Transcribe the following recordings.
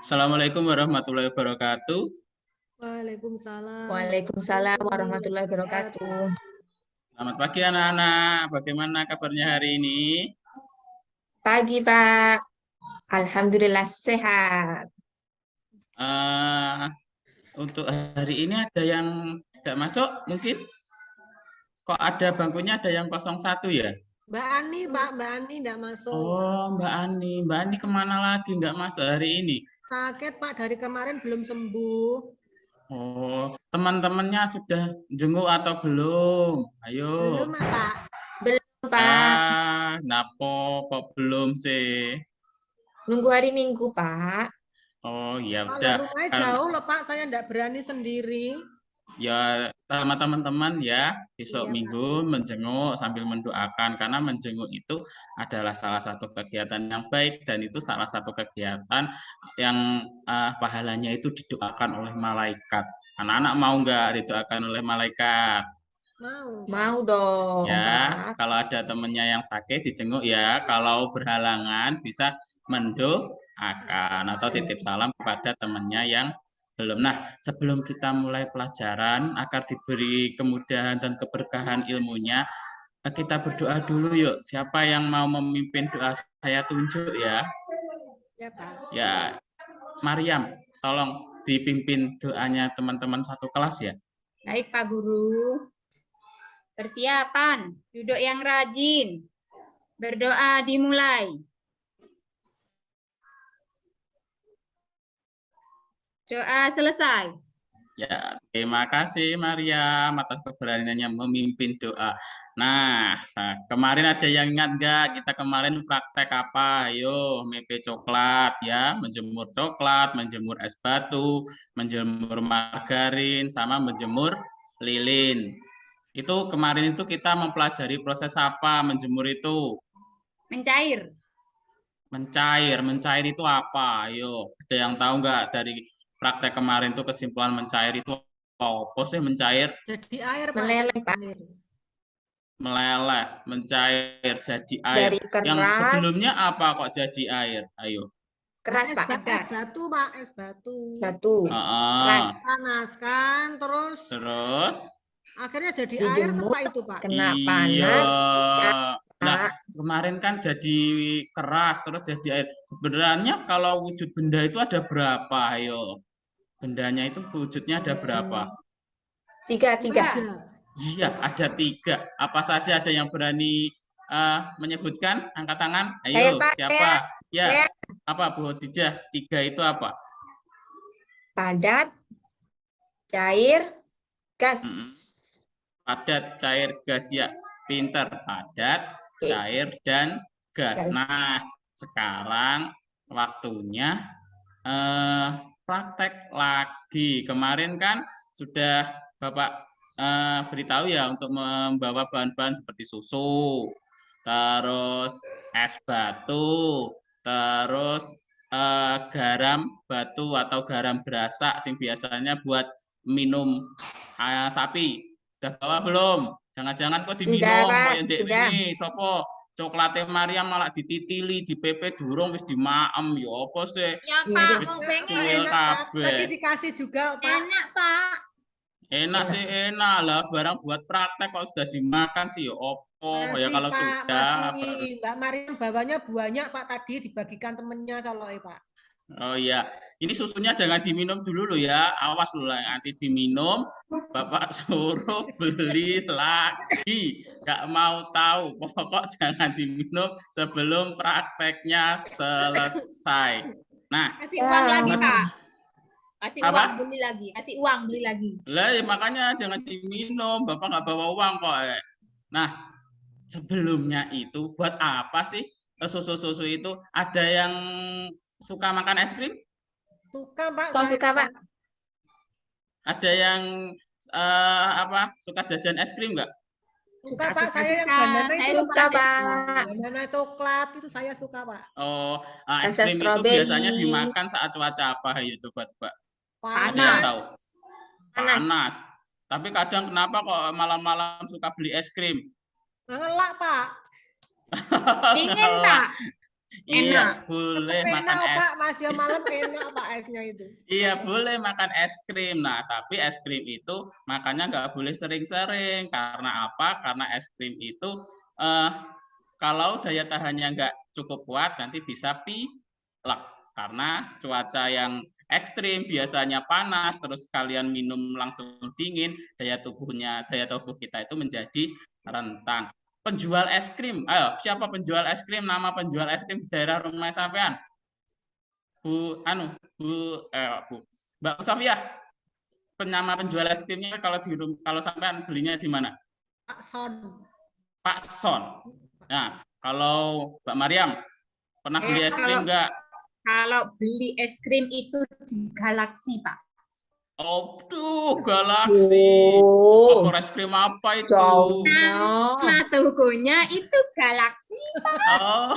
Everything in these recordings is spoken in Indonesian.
Assalamualaikum warahmatullahi wabarakatuh. Waalaikumsalam Waalaikumsalam warahmatullahi warahmatullahi wabarakatuh. wabarakatuh. Selamat pagi anak-anak. Bagaimana kabarnya hari ini? Pagi, Pak. Alhamdulillah sehat. Eh, untuk hari ini ada yang tidak masuk mungkin? Kok ada bangkunya ada yang 01 ya? Mbak Ani, Pak, Mbak Ani enggak masuk. Oh, Mbak Ani. Mbak Ani kemana lagi nggak masuk hari ini? Sakit, Pak, dari kemarin belum sembuh. Oh, teman-temannya sudah jenguk atau belum? Ayo. Belum, Pak. Belum, Pak. Napo kok belum sih? Nunggu hari Minggu, Pak. Oh, ya Kalau udah. rumahnya jauh loh, Pak, saya enggak berani sendiri. Ya, sama teman-teman ya, besok Iya, Pak. Minggu menjenguk sambil mendoakan, karena menjenguk itu adalah salah satu kegiatan yang baik dan itu salah satu kegiatan yang pahalanya itu didoakan oleh malaikat. Anak-anak mau nggak didoakan oleh malaikat? Mau, Pak. Mau dong, Ya, Pak. kalau ada temennya yang sakit dijenguk ya, kalau berhalangan bisa mendoakan atau titip salam kepada temannya yang belum. Nah, sebelum kita mulai pelajaran agar diberi kemudahan dan keberkahan ilmunya, kita berdoa dulu yuk. Siapa yang mau memimpin doa saya tunjuk ya? Ya, Pak. Ya, Mariam, tolong dipimpin doanya teman-teman satu kelas ya. Baik, Pak Guru. Persiapan, duduk yang rajin. Berdoa dimulai. Doa selesai. Ya, terima kasih Mariam atas keberaniannya memimpin doa. Nah, kemarin ada yang ingat nggak kita kemarin praktek apa? Ayo, mepe coklat ya, menjemur coklat, menjemur es batu, menjemur margarin, sama menjemur lilin. Itu kemarin itu kita mempelajari proses apa menjemur itu? Mencair. Mencair itu apa? Ayo, ada yang tahu nggak dari praktek kemarin tuh kesimpulan mencair itu apa sih mencair? Jadi air, Pak. Meleleh, Jadi Pak. air. Meleleh, mencair jadi air. Dari Yang keras, sebelumnya apa kok jadi air? Ayo. keras, Es, Pak. es batu, Pak. Es batu. Batu. Heeh. Keras. Panaskan, terus Terus akhirnya jadi air, Dijemur, Pak, itu, Pak. kena iya. panas. Nah, Pak. kemarin kan jadi keras terus jadi air. Sebenarnya kalau wujud benda itu ada berapa? Ayo. Bendanya itu wujudnya ada berapa? Tiga. Tiga. Iya, ada 3. Apa saja ada yang berani menyebutkan? Angkat tangan. Saya, Ayo, Pak. siapa? Ya, Saya. apa Bu Khadijah? 3 itu apa? Padat, cair, gas. Padat, cair, gas. Ya, pinter. Padat, Oke. cair, dan gas. Gas. Nah, sekarang waktunya praktek lagi. Kemarin kan sudah Bapak beritahu ya untuk membawa bahan-bahan seperti susu, terus es batu, terus garam batu atau garam berasak sing biasanya buat minum sapi. Udah bawa belum? Jangan-jangan kok Sudah, diminum Pak. kok yang dek Sudah. wingi sopo coklatnya Maria malah dititili, di PP durung wis dimaem ya apa sih? Ya, Iya, Pak. Dek. Mau pengen. Cuil Enak, Pak. kabeh. Tadi dikasih juga, Pak. Enak, Pak. Enak sih enak lah, barang buat praktek kok sudah dimakan sih ya opo ya Masih, kalau Pak. sudah Masih. Mbak Mariam bawanya banyak, Pak. Tadi dibagikan temennya soalnya, Pak. oh iya, ini susunya jangan diminum dulu loh ya, awas loh lah nanti diminum, Bapak suruh beli lagi, nggak mau tahu, pokok jangan diminum sebelum prakteknya selesai. Nah, Kasih uang lagi, Ya. Pak. Kasih Apa? uang, beli lagi. Kasih uang, beli lagi. lah ya makanya jangan diminum, Bapak nggak bawa uang kok. Nah, sebelumnya itu buat apa sih susu-susu itu? Ada yang suka makan es krim? Suka, Pak. Kok Saya, suka, Pak? Ada yang apa suka jajan es krim nggak? Suka, Pak. Suka, Saya yang suka. banana Saya itu, suka, Pak. Pak. Banana coklat itu saya suka, Pak. Oh, es Rasa krim itu stroberi. biasanya dimakan saat cuaca apa? Ayo coba. Ada yang Panas. tahu? Panas. Tapi kadang kenapa kok malam-malam suka beli es krim? Ngelak, Pak. Dingin, Pak. Iya, Enak. boleh makan Enak es. Pak, masih malam enak Pak esnya itu. Iya, boleh makan es krim. Nah, tapi es krim itu makannya nggak boleh sering-sering. Karena apa? Karena es krim itu eh, kalau daya tahannya nggak cukup kuat, nanti bisa pilek. Karena cuaca yang ekstrim, biasanya panas, terus kalian minum langsung dingin, daya tubuh kita itu menjadi rentan. Penjual es krim, ayo siapa penjual es krim? Nama penjual es krim di daerah rumah sampean? Bu, Mbak Sofia, nama penjual es krimnya kalau sampean belinya di mana? Pak Son. Pak Son. Nah, kalau Mbak Mariam pernah beli es krim nggak? Kalau beli es krim itu di Galaxy, Pak. Aduh, Galaxy. Oh, Apa es krim apa itu? jauhnya. Nah, tokonya itu Galaxy. Oh,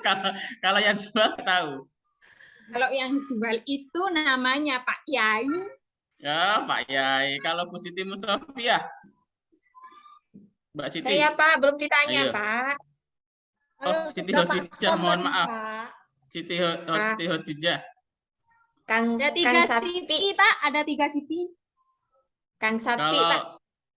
kalau kalau yang jual tahu. Kalau yang jual itu namanya Pak Kiai. Ya, Pak Yai. Kalau Bu Siti Musofia, Mbak Siti. Saya Pak, belum ditanya Ayo. Pak. Oh, Ayo, Siti sudah Pak Hodijah, Son mohon tadi, maaf. Pak. Siti Ah. Hodijah. Kang Ada Kang 3 Sapi, Siti, Pak. Ada 3 Siti. Kang Sapi Kalau Pak.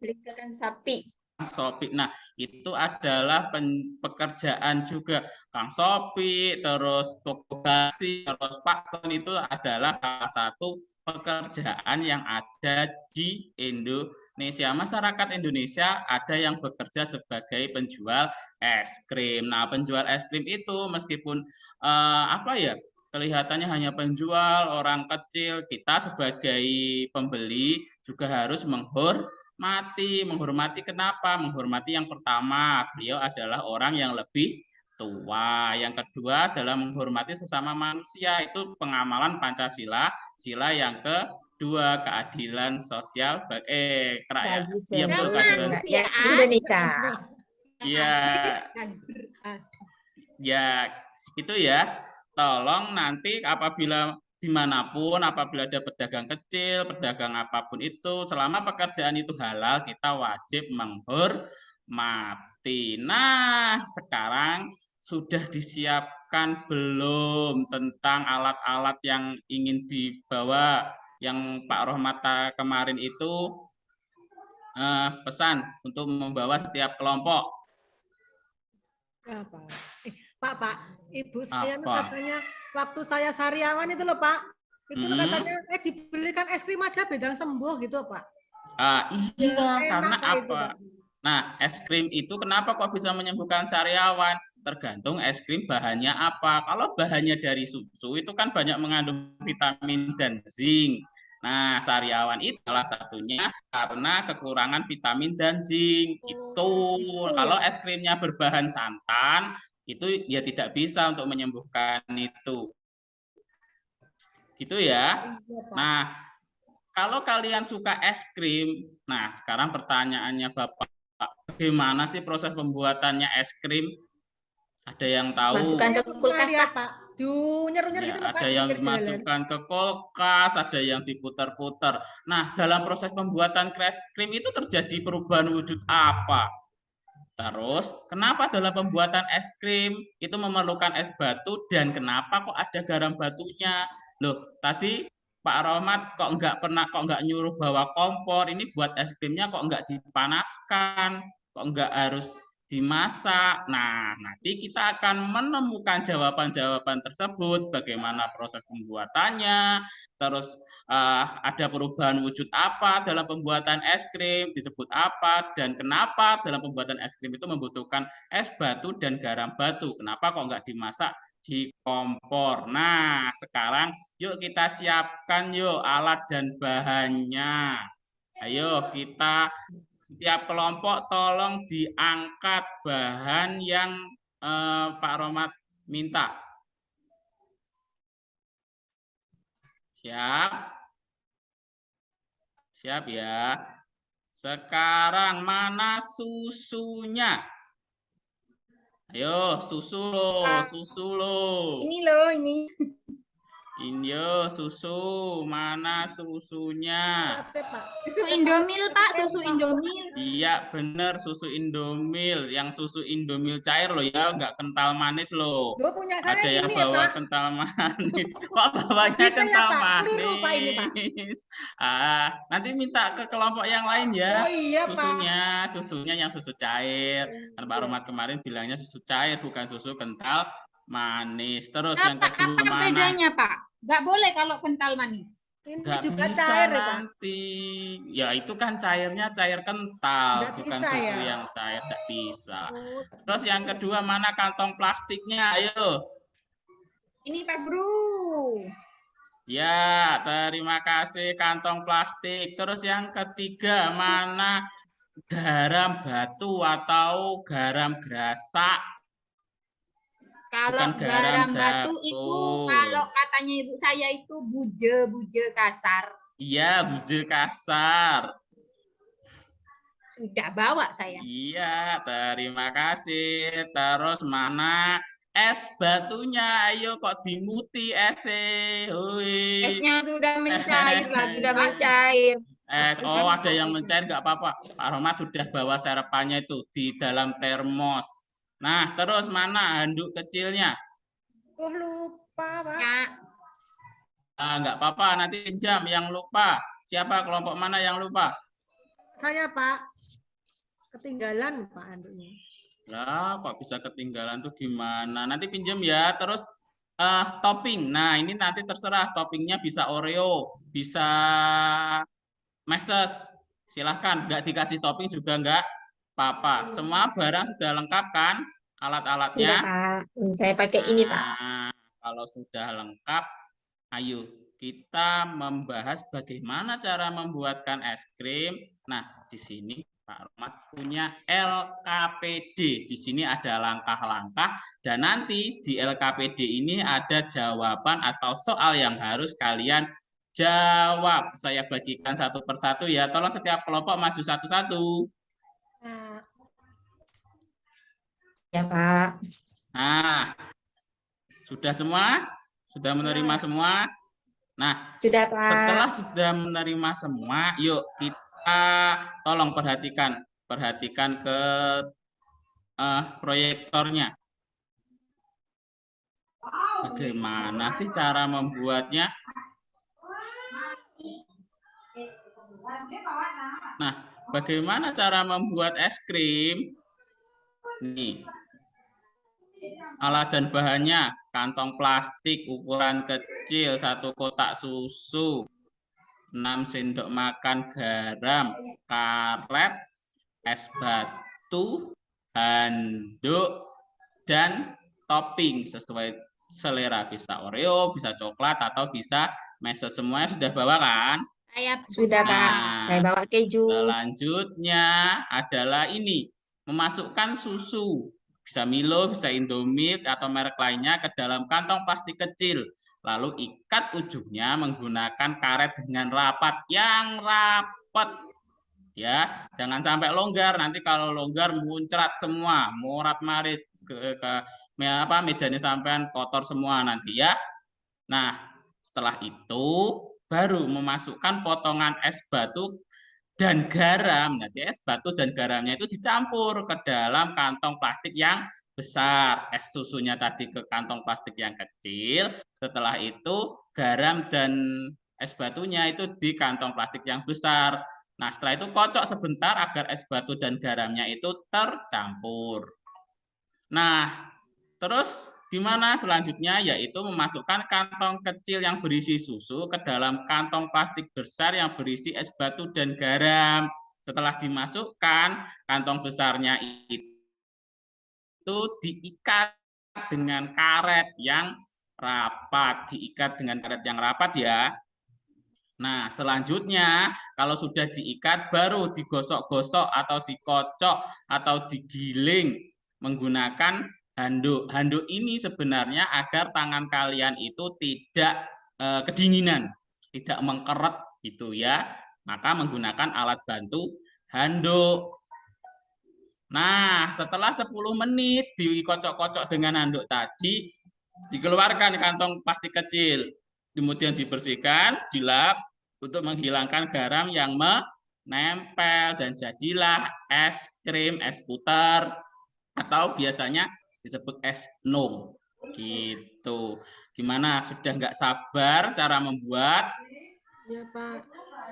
Beli ke Kang Sapi. Sopi. Nah, itu adalah pekerjaan juga Kang Sopi, terus toko basi, terus Pak Son itu adalah salah satu pekerjaan yang ada di Indonesia. Masyarakat Indonesia ada yang bekerja sebagai penjual es krim. Nah, penjual es krim itu meskipun apa ya? Kelihatannya hanya penjual, orang kecil, kita sebagai pembeli juga harus menghormati. Kenapa? Menghormati yang pertama, beliau adalah orang yang lebih tua. Yang kedua adalah menghormati sesama manusia, itu pengamalan Pancasila. Sila yang kedua, keadilan sosial kerakyatan. Bagi Iya betul, seluruh keadilan. rakyat Indonesia. Iya, ya itu ya. Tolong nanti apabila dimanapun, apabila ada pedagang kecil, pedagang apapun itu, selama pekerjaan itu halal, kita wajib menghormati. Nah, sekarang sudah disiapkan belum tentang alat-alat yang ingin dibawa? Yang Pak Rohmata kemarin itu pesan untuk membawa setiap kelompok. Apa? Pak, Ibu saya Apa? katanya waktu saya sariawan itu loh Pak, itu katanya dibelikan es krim aja bedang sembuh gitu Pak. Iya, Enak, karena Pak, itu, apa? Pak. Nah, es krim itu kenapa kok bisa menyembuhkan sariawan? Tergantung es krim bahannya apa. Kalau bahannya dari susu itu kan banyak mengandung vitamin dan zinc. Nah, sariawan itu salah satunya karena kekurangan vitamin dan zinc. Itu Itu kalau ya. es krimnya berbahan santan itu ya tidak bisa untuk menyembuhkan itu. Gitu ya. Iya, Pak. Nah, kalau kalian suka es krim, nah sekarang pertanyaannya Bapak, bagaimana sih proses pembuatannya es krim? Ada yang tahu? Masukkan ke kulkas ya, Pak. Nyer-nyer Ya, gitu loh Pak. ada yang di pinggir jalan. dimasukkan ke kulkas, ada yang diputar-putar. Nah, dalam proses pembuatan es krim itu terjadi perubahan wujud apa? Terus, kenapa dalam pembuatan es krim itu memerlukan es batu dan kenapa kok ada garam batunya? Loh, tadi Pak Rohmat kok nggak nyuruh bawa kompor, ini buat es krimnya kok nggak dipanaskan, kok nggak harus dimasak. Nah, nanti kita akan menemukan jawaban-jawaban tersebut, bagaimana proses pembuatannya, terus ada perubahan wujud apa dalam pembuatan es krim, disebut apa, dan kenapa dalam pembuatan es krim itu membutuhkan es batu dan garam batu. Kenapa kok nggak dimasak di kompor? Nah, sekarang yuk kita siapkan yuk alat dan bahannya. Ayo kita setiap kelompok tolong diangkat bahan yang Pak Romat minta. Siap? Siap ya. Sekarang mana susunya? Ayo, susu lo. Ini loh, ini. Inyo, susu. Mana susunya? Makasih, Pak. Susu Indomil, Pak. Susu Indomil. Iya, bener. Susu Indomil. Yang susu Indomil cair loh ya. Nggak kental manis loh. Gue punya saya Ada yang ini ya, bawa Pak. kental manis. Kok bawanya Bisa ya, kental Pak? Keliru, Pak, ini, Pak. manis? Nanti minta ke kelompok yang lain ya. Oh iya, Pak. Susunya yang susu cair. Kan Pak Romat kemarin bilangnya susu cair, bukan susu kental manis. Terus yang kedua Apa mana? bedanya, Pak? Nggak boleh kalau kental manis. Ini Nggak juga bisa cair ya, Pak. nanti. Ya itu kan cairnya cair kental, Nggak bukan bisa susu ya? yang cair. Nggak bisa. Oh, Terus yang kedua mana kantong plastiknya? Ayo. Ini Pak Guru. Ya, terima kasih kantong plastik. Terus yang ketiga mana garam batu atau garam gerasak? Kalau Bukan garam garam batu itu, dapur. kalau katanya ibu saya itu buje kasar. Iya, buje kasar. Sudah bawa saya. Iya, terima kasih. Terus mana es batunya? Ayo kok dimuti esnya? Hui. Esnya sudah mencair lagi. Sudah Pak. mencair. Oh, ada yang mencair nggak apa-apa. Pak Romat sudah bawa sarapannya itu di dalam termos. Nah, terus mana handuk kecilnya? oh lupa, Pak. Ya, Nggak apa-apa, nanti pinjam yang lupa. Siapa kelompok mana yang lupa? Saya, Pak. Ketinggalan, Pak, handuknya. Lah, kok bisa ketinggalan tuh gimana? Nanti pinjam ya. Terus topping. Nah, ini nanti terserah toppingnya bisa Oreo, bisa meses. Silahkan, nggak dikasih topping juga nggak apa-apa. Semua barang sudah lengkap kan? Alat-alatnya. Sudah, Pak. Ini saya pakai ini, Pak. Nah, kalau sudah lengkap, ayo kita membahas bagaimana cara membuatkan es krim. Nah, di sini Pak Romat punya LKPD. Di sini ada langkah-langkah dan nanti di LKPD ini ada jawaban atau soal yang harus kalian jawab. Saya bagikan satu persatu ya. Tolong setiap kelompok maju satu-satu. Nah, Ya, Pak. Nah, sudah semua? Sudah menerima semua? Nah, Sudah, Pak. setelah sudah menerima semua, yuk kita tolong perhatikan ke proyektornya. Bagaimana sih cara membuatnya? Nah, bagaimana cara membuat es krim? Nih, alat dan bahannya, kantong plastik ukuran kecil, 1 kotak susu, 6 sendok makan garam, karet, es batu, handuk, dan topping sesuai selera. Bisa Oreo, bisa coklat, atau bisa meses. Semuanya sudah bawa kan? saya Sudah, Pak. Nah, Saya bawa keju. selanjutnya adalah ini, memasukkan susu. Bisa Milo, bisa Indomie, atau merek lainnya ke dalam kantong plastik kecil. Lalu ikat ujungnya menggunakan karet dengan rapat, yang rapat. Ya, jangan sampai longgar. Nanti kalau longgar muncrat semua, morat-marit ke mejanya sampean kotor semua nanti ya. Nah, setelah itu baru memasukkan potongan es batu dan garam. Nanti es batu dan garamnya itu dicampur ke dalam kantong plastik yang besar. Es susunya tadi ke kantong plastik yang kecil. Setelah itu garam dan es batunya itu di kantong plastik yang besar. Nah, setelah itu kocok sebentar agar es batu dan garamnya itu tercampur. Nah, terus gimana selanjutnya? Yaitu memasukkan kantong kecil yang berisi susu ke dalam kantong plastik besar yang berisi es batu dan garam. Setelah dimasukkan, kantong besarnya itu diikat dengan karet yang rapat. Diikat dengan karet yang rapat ya. Nah, selanjutnya kalau sudah diikat baru digosok-gosok atau dikocok atau digiling menggunakan handuk. Handuk ini sebenarnya agar tangan kalian itu tidak kedinginan, tidak mengkeret gitu ya. Maka menggunakan alat bantu handuk. Nah, setelah 10 menit dikocok-kocok dengan handuk tadi, dikeluarkan kantong plastik kecil. kemudian dibersihkan, dilap untuk menghilangkan garam yang menempel dan jadilah es krim, es puter atau biasanya disebut es nung. Gitu. Gimana? Sudah nggak sabar cara membuat? Ya, Pak.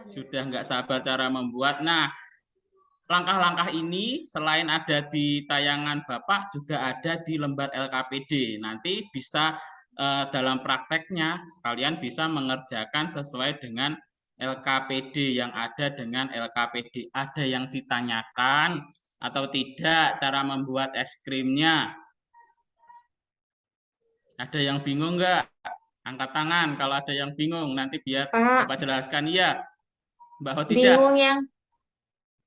Sudah nggak sabar cara membuat. Nah, langkah-langkah ini selain ada di tayangan Bapak juga ada di lembar LKPD. Nanti bisa dalam prakteknya sekalian bisa mengerjakan sesuai dengan LKPD yang ada dengan LKPD. Ada yang ditanyakan atau tidak cara membuat es krimnya? Ada yang bingung nggak? Angkat tangan kalau ada yang bingung. Nanti biar Pak, Bapak jelaskan. Iya, Mbak Khotijah.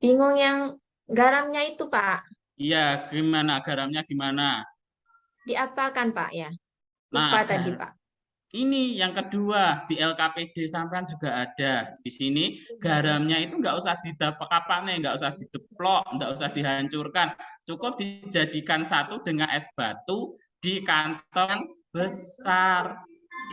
bingung yang garamnya itu, Pak. Iya, gimana garamnya gimana? Diapakan, Pak ya? Nah, Lupa tadi, Pak. ini yang kedua di LKPD sampean juga ada. Di sini garamnya itu nggak usah didapak-apaknya, nggak usah dideplok, nggak usah dihancurkan. Cukup dijadikan satu dengan es batu di kantong besar.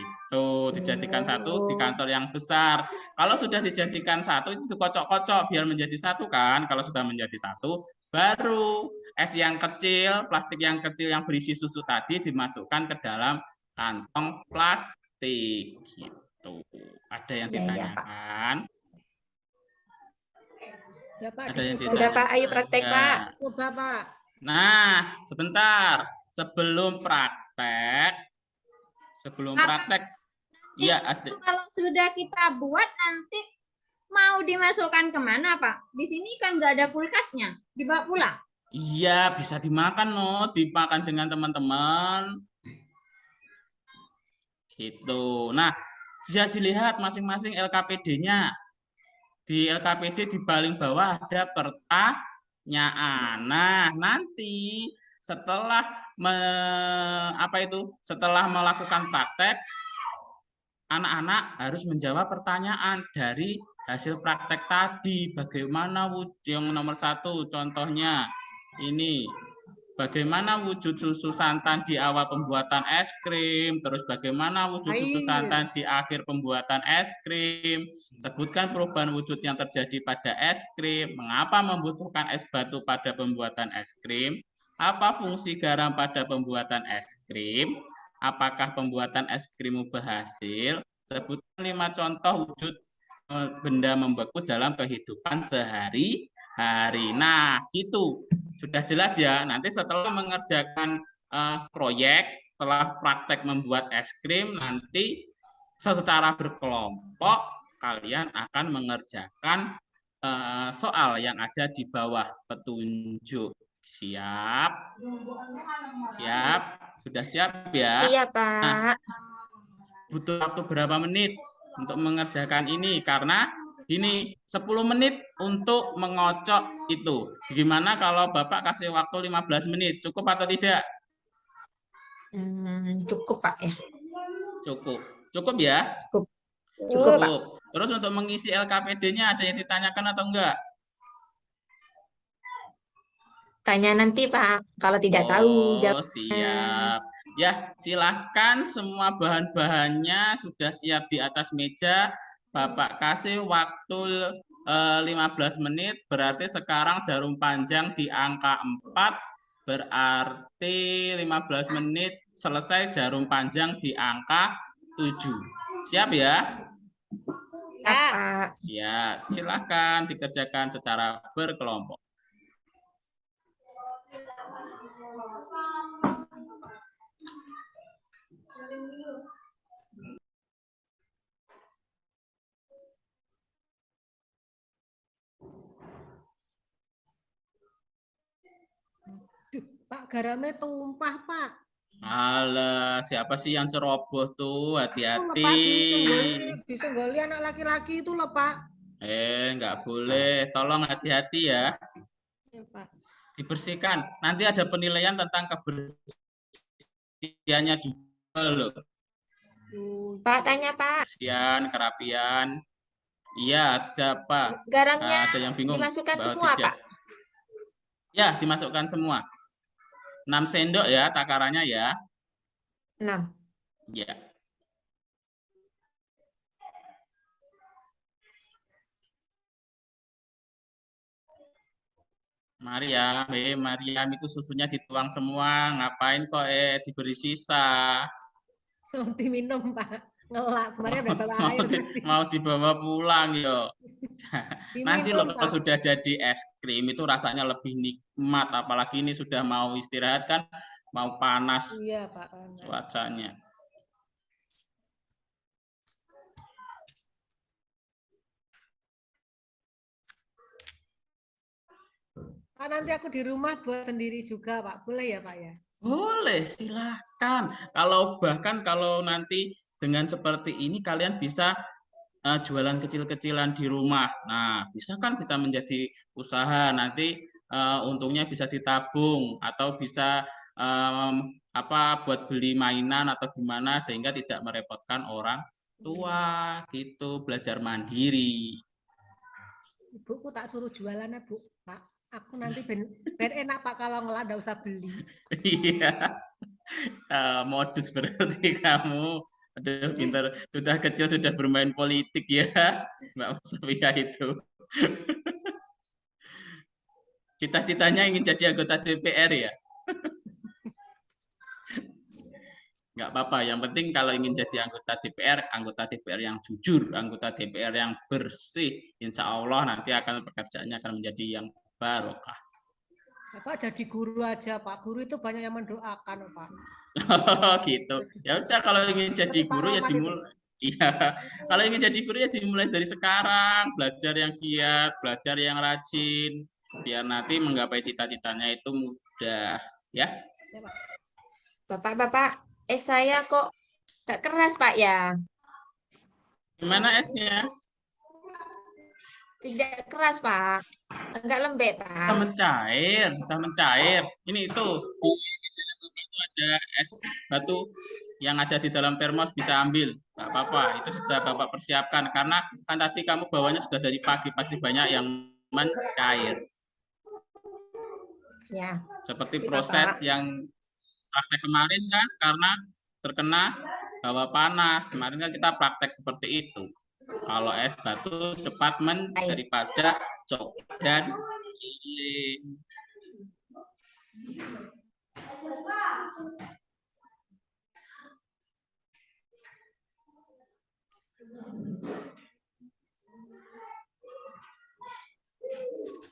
Itu dijadikan satu di kantong yang besar. Kalau sudah dijadikan satu itu kocok-kocok biar menjadi satu kan. Kalau sudah menjadi satu, baru es yang kecil, plastik yang kecil yang berisi susu tadi dimasukkan ke dalam kantong plastik gitu. Ada yang Ya, ya, Pak. ditanyakan? Ya, Pak, Ada yang dicoba. Udah, Pak. Ayo praktek, Ya. Pak. Coba, Pak. Nah, sebentar. Sebelum praktek, iya ada. Kalau sudah kita buat nanti mau dimasukkan kemana, Pak? Di sini kan nggak ada kulkasnya, dibawa pulang. Iya, bisa dimakan loh, dimakan dengan teman-teman. Gitu. Nah, bisa dilihat masing-masing LKPD-nya. Di LKPD di paling bawah ada pertanyaan. Nah, nanti setelah setelah melakukan praktek, anak-anak harus menjawab pertanyaan dari hasil praktek tadi. Bagaimana wujud yang nomor 1 contohnya ini. Bagaimana wujud susu santan di awal pembuatan es krim, terus bagaimana wujud susu santan di akhir pembuatan es krim, sebutkan perubahan wujud yang terjadi pada es krim, mengapa membutuhkan es batu pada pembuatan es krim, apa fungsi garam pada pembuatan es krim, apakah pembuatan es krim berhasil, sebutkan 5 contoh wujud benda membeku dalam kehidupan sehari-hari. Nah, gitu. Sudah jelas ya, nanti setelah mengerjakan proyek, setelah praktek membuat es krim, nanti secara berkelompok kalian akan mengerjakan soal yang ada di bawah petunjuk. Siap? Siap? Sudah siap ya? Iya, Nah, Pak. butuh waktu berapa menit untuk mengerjakan ini? Karena ini 10 menit untuk mengocok itu. Gimana kalau Bapak kasih waktu 15 menit? Cukup atau tidak? Cukup, Pak ya. Cukup. Cukup ya? Cukup. Cukup, Pak. Cukup. Terus untuk mengisi LKPD-nya ada yang ditanyakan atau enggak? Tanya nanti, Pak. Kalau tidak tahu, Oh, jawab. siap. Ya, silahkan semua bahan-bahannya sudah siap di atas meja. Bapak kasih waktu 15 menit, berarti sekarang jarum panjang di angka 4, berarti 15 menit selesai jarum panjang di angka 7. Siap ya? Siap, Pak. Siap. Silahkan dikerjakan secara berkelompok. Pak, garamnya tumpah, Pak. Alah, siapa sih yang ceroboh tuh? Itu loh, Hati-hati. Pak, disenggoli anak laki-laki itu loh, Pak. Nggak boleh. Tolong hati-hati ya. Ya, Pak. Dibersihkan. Nanti ada penilaian tentang kebersihannya juga loh. Pak, tanya, Pak. Kebersihan, kerapian. Iya, ada Pak. Garamnya Ada yang bingung. dimasukkan Mbak semua, Khotijah. Pak. Ya, dimasukkan semua. 6 sendok ya takarannya ya. 6. Ya. Mariam itu susunya dituang semua, ngapain kok diberi sisa? Mau diminum, Pak. Ngelak. Kemarin udah bawa Mau, air tadi. mau dibawa pulang yo. Nanti loh Diminum, kalau Pak. sudah jadi es krim itu rasanya lebih nikmat, apalagi ini sudah mau istirahat kan, mau panas Iya, Pak. cuacanya. Pak, nanti aku di rumah buat sendiri juga, Pak. Boleh ya, Pak ya? Boleh, silahkan. Bahkan kalau nanti dengan seperti ini kalian bisa jualan kecil-kecilan di rumah. Nah, bisa menjadi usaha. Nanti untungnya bisa ditabung atau bisa buat beli mainan atau gimana sehingga tidak merepotkan orang tua gitu, belajar mandiri. Ibuku tak suruh jualannya, Bu. Pak, aku nanti ben enak, Pak, kalau ngelak nggak usah beli. Iya. Modus berarti kamu. Aduh, pintar. Sudah kecil sudah bermain politik ya, Mbak Sofia itu. Cita-citanya ingin jadi anggota DPR ya? Nggak apa-apa. Yang penting kalau ingin jadi anggota DPR yang jujur, anggota DPR yang bersih. Insya Allah nanti pekerjaannya akan menjadi yang barokah. Bapak jadi guru aja, Pak. Guru itu banyak yang mendoakan, Pak. Gitu. Ya udah kalau ingin jadi guru ya dimulai. Iya, kalau ingin jadi guru ya dimulai dari sekarang, belajar yang giat, belajar yang rajin, biar nanti menggapai cita-citanya itu mudah, ya. Bapak, saya kok gak keras, Pak ya? Gimana esnya? Tidak keras, Pak. Enggak lembek, Sudah Pak. mencair, sudah mencair. Ini itu ada es batu yang ada di dalam termos bisa ambil, nggak apa-apa. Itu sudah Bapak persiapkan karena kan tadi kamu bawanya sudah dari pagi pasti banyak yang mencair. Ya. Seperti Iya, proses Pak. yang praktek kemarin kan karena terkena hawa panas. Kemarin kan kita praktek seperti itu. Kalau es batu cepat daripada coklat dan lilin.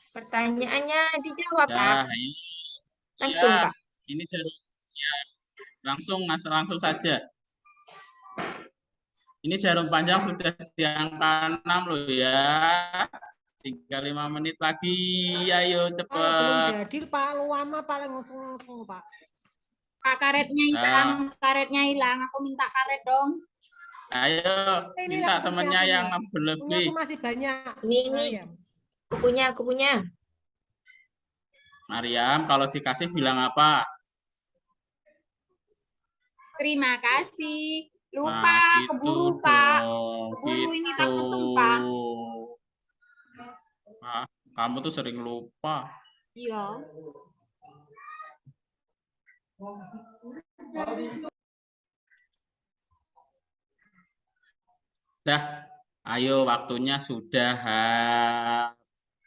Pertanyaannya dijawab, Pak. Ya, Langsung, ya, Pak. ini jarum siap. Langsung saja. Ini jarum panjang sudah di angka 6 loh ya. Tinggal 5 menit lagi. Ayo Kalau belum cepet. jadi, Pak, lama paling langsung, Pak. Pak, karetnya hilang. Aku minta karet dong. Ayo, Ini minta aku temannya punya. yang Punya berlebih. aku masih banyak. Ini. Aku punya. Mariam, kalau dikasih bilang apa? Terima kasih. Lupa, Nah, gitu keburu, Pak. dong. Keburu Gitu. ini takut tumpah. Ah, kamu tuh sering lupa. Iya. Dah, ayo waktunya sudah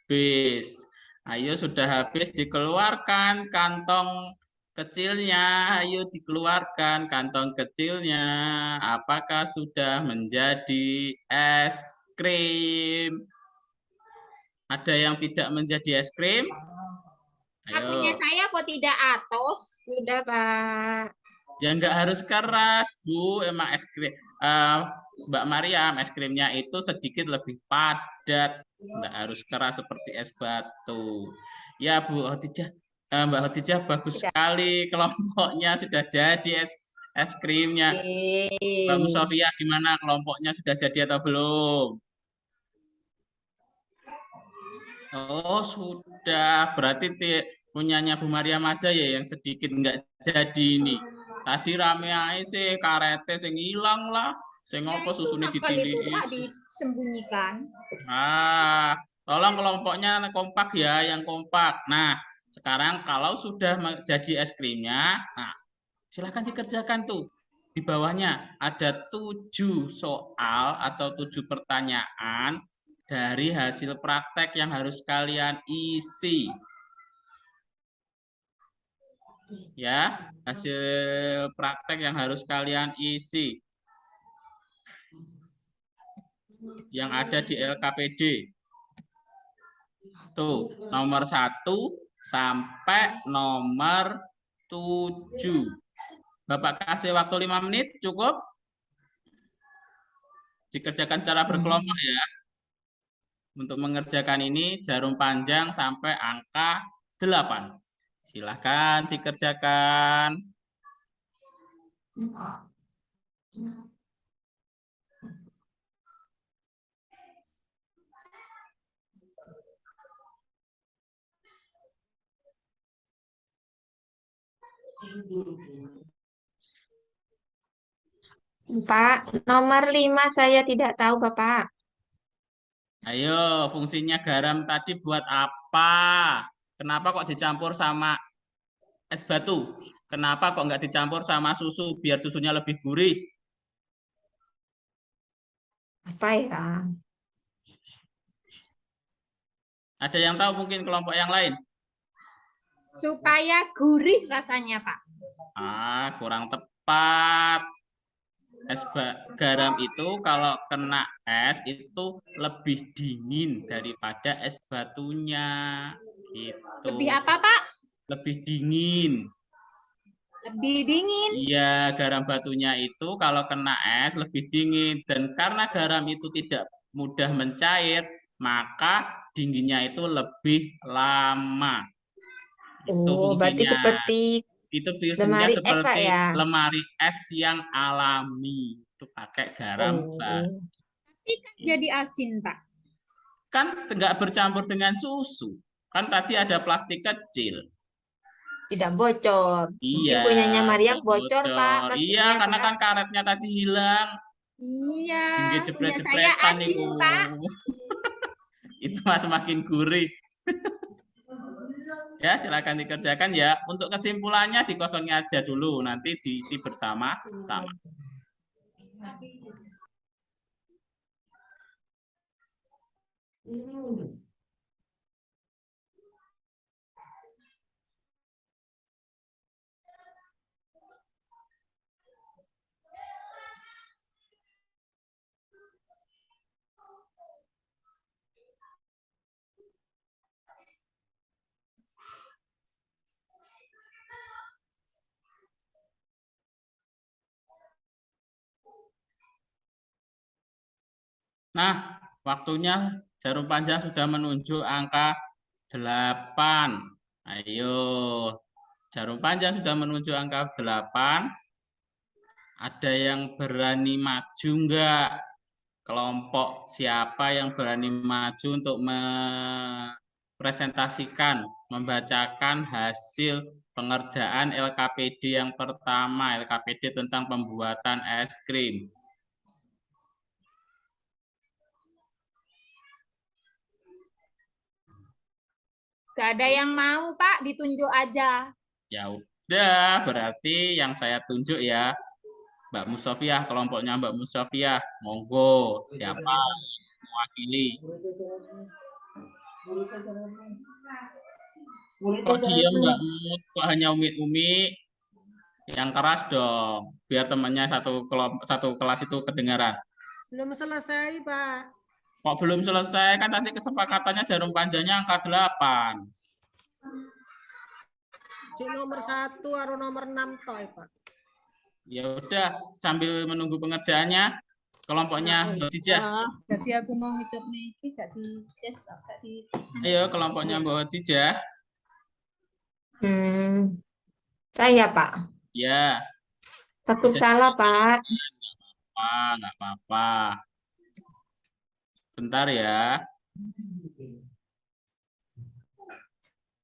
habis. Ayo sudah habis dikeluarkan kantong kecilnya. Ayo dikeluarkan kantong kecilnya. Apakah sudah menjadi es krim? Ada yang tidak menjadi es krim? Akunya Ayo. saya kok tidak atos. Sudah, Pak. Ya nggak harus keras, Bu. Emang es krim. Mbak Mariam, es krimnya itu sedikit lebih padat. Nggak harus keras seperti es batu. Ya, Bu Khadijah. Mbak Khadijah bagus Sudah. sekali kelompoknya sudah jadi es krimnya. Mbak Musofia gimana kelompoknya sudah jadi atau belum? Oh, sudah. Berarti punyanya Bu Mariam aja ya yang sedikit nggak jadi ini. Tadi rame aja sih karete sing hilang lah. Sing Ya, apa itu susune nakal itu, Pak, ditindih. disembunyikan. Tolong kelompoknya kompak ya, yang kompak. Nah, sekarang kalau sudah jadi es krimnya, nah silahkan dikerjakan tuh. Di bawahnya ada 7 soal atau 7 pertanyaan dari hasil praktek yang harus kalian isi. Ya, hasil praktek yang harus kalian isi. Yang ada di LKPD. Tuh, nomor 1 sampai nomor 7. Bapak kasih waktu 5 menit, cukup? Dikerjakan secara berkelompok ya. Untuk mengerjakan ini jarum panjang sampai angka 8. Silahkan dikerjakan. Pak, nomor 5 saya tidak tahu, Bapak. Ayo, fungsinya garam tadi buat apa? Kenapa kok dicampur sama es batu? Kenapa kok nggak dicampur sama susu biar susunya lebih gurih? Apa ya? Ada yang tahu mungkin kelompok yang lain? Supaya gurih rasanya, Pak. Kurang tepat. Garam itu kalau kena es itu lebih dingin daripada es batunya. Gitu. Lebih apa, Pak? Lebih dingin. Lebih dingin. Iya, garam batunya itu kalau kena es lebih dingin. Dan karena garam itu tidak mudah mencair, maka dinginnya itu lebih lama. Itu Oh, berarti fungsinya. seperti Itu fungsinya lemari es, Pak seperti ya? lemari es yang alami. Itu pakai garam batu. Oh, Tapi kan jadi asin, Pak. Kan nggak bercampur dengan susu. Kan tadi ada plastik kecil. tidak bocor. Iya, Mungkin punyanya Maria tidak bocor, Pak, bocor. Iya, plastiknya, karena Pak. kan karetnya tadi hilang. Iya, Tinggi punya saya jepret-jepretan asin, itu. Pak. Itu mah semakin gurih. Ya, silakan dikerjakan ya. Untuk kesimpulannya dikosongnya aja dulu, nanti diisi bersama-sama. Nah, waktunya jarum panjang sudah menunjuk angka 8. Ayo, jarum panjang sudah menunjuk angka 8. Ada yang berani maju enggak? Kelompok siapa yang berani maju untuk mempresentasikan, membacakan hasil pengerjaan LKPD yang pertama, LKPD tentang pembuatan es krim. Gak ada yang mau, Pak. Ditunjuk aja. Ya udah, berarti yang saya tunjuk ya, Mbak Musofiah, kelompoknya Mbak Musofiah. Monggo, siapa yang mewakili? Kok diam Mbak Mut? Kok hanya umi-umi? Yang keras dong, biar temannya satu kelas itu kedengaran. Belum selesai, Pak. Kok belum selesai? Kan tadi kesepakatannya jarum panjangnya angka 8. Cik nomor 1 atau nomor 6 toh, Pak. Ya udah, sambil menunggu pengerjaannya, kelompoknya Mbak Dijah. Jadi aku mau ngecop nih, gak di ces, gak di. Ayo, kelompoknya Mbak Dijah. Saya, Pak. Ya. Takut salah, Pak. Nggak apa-apa. Bentar ya.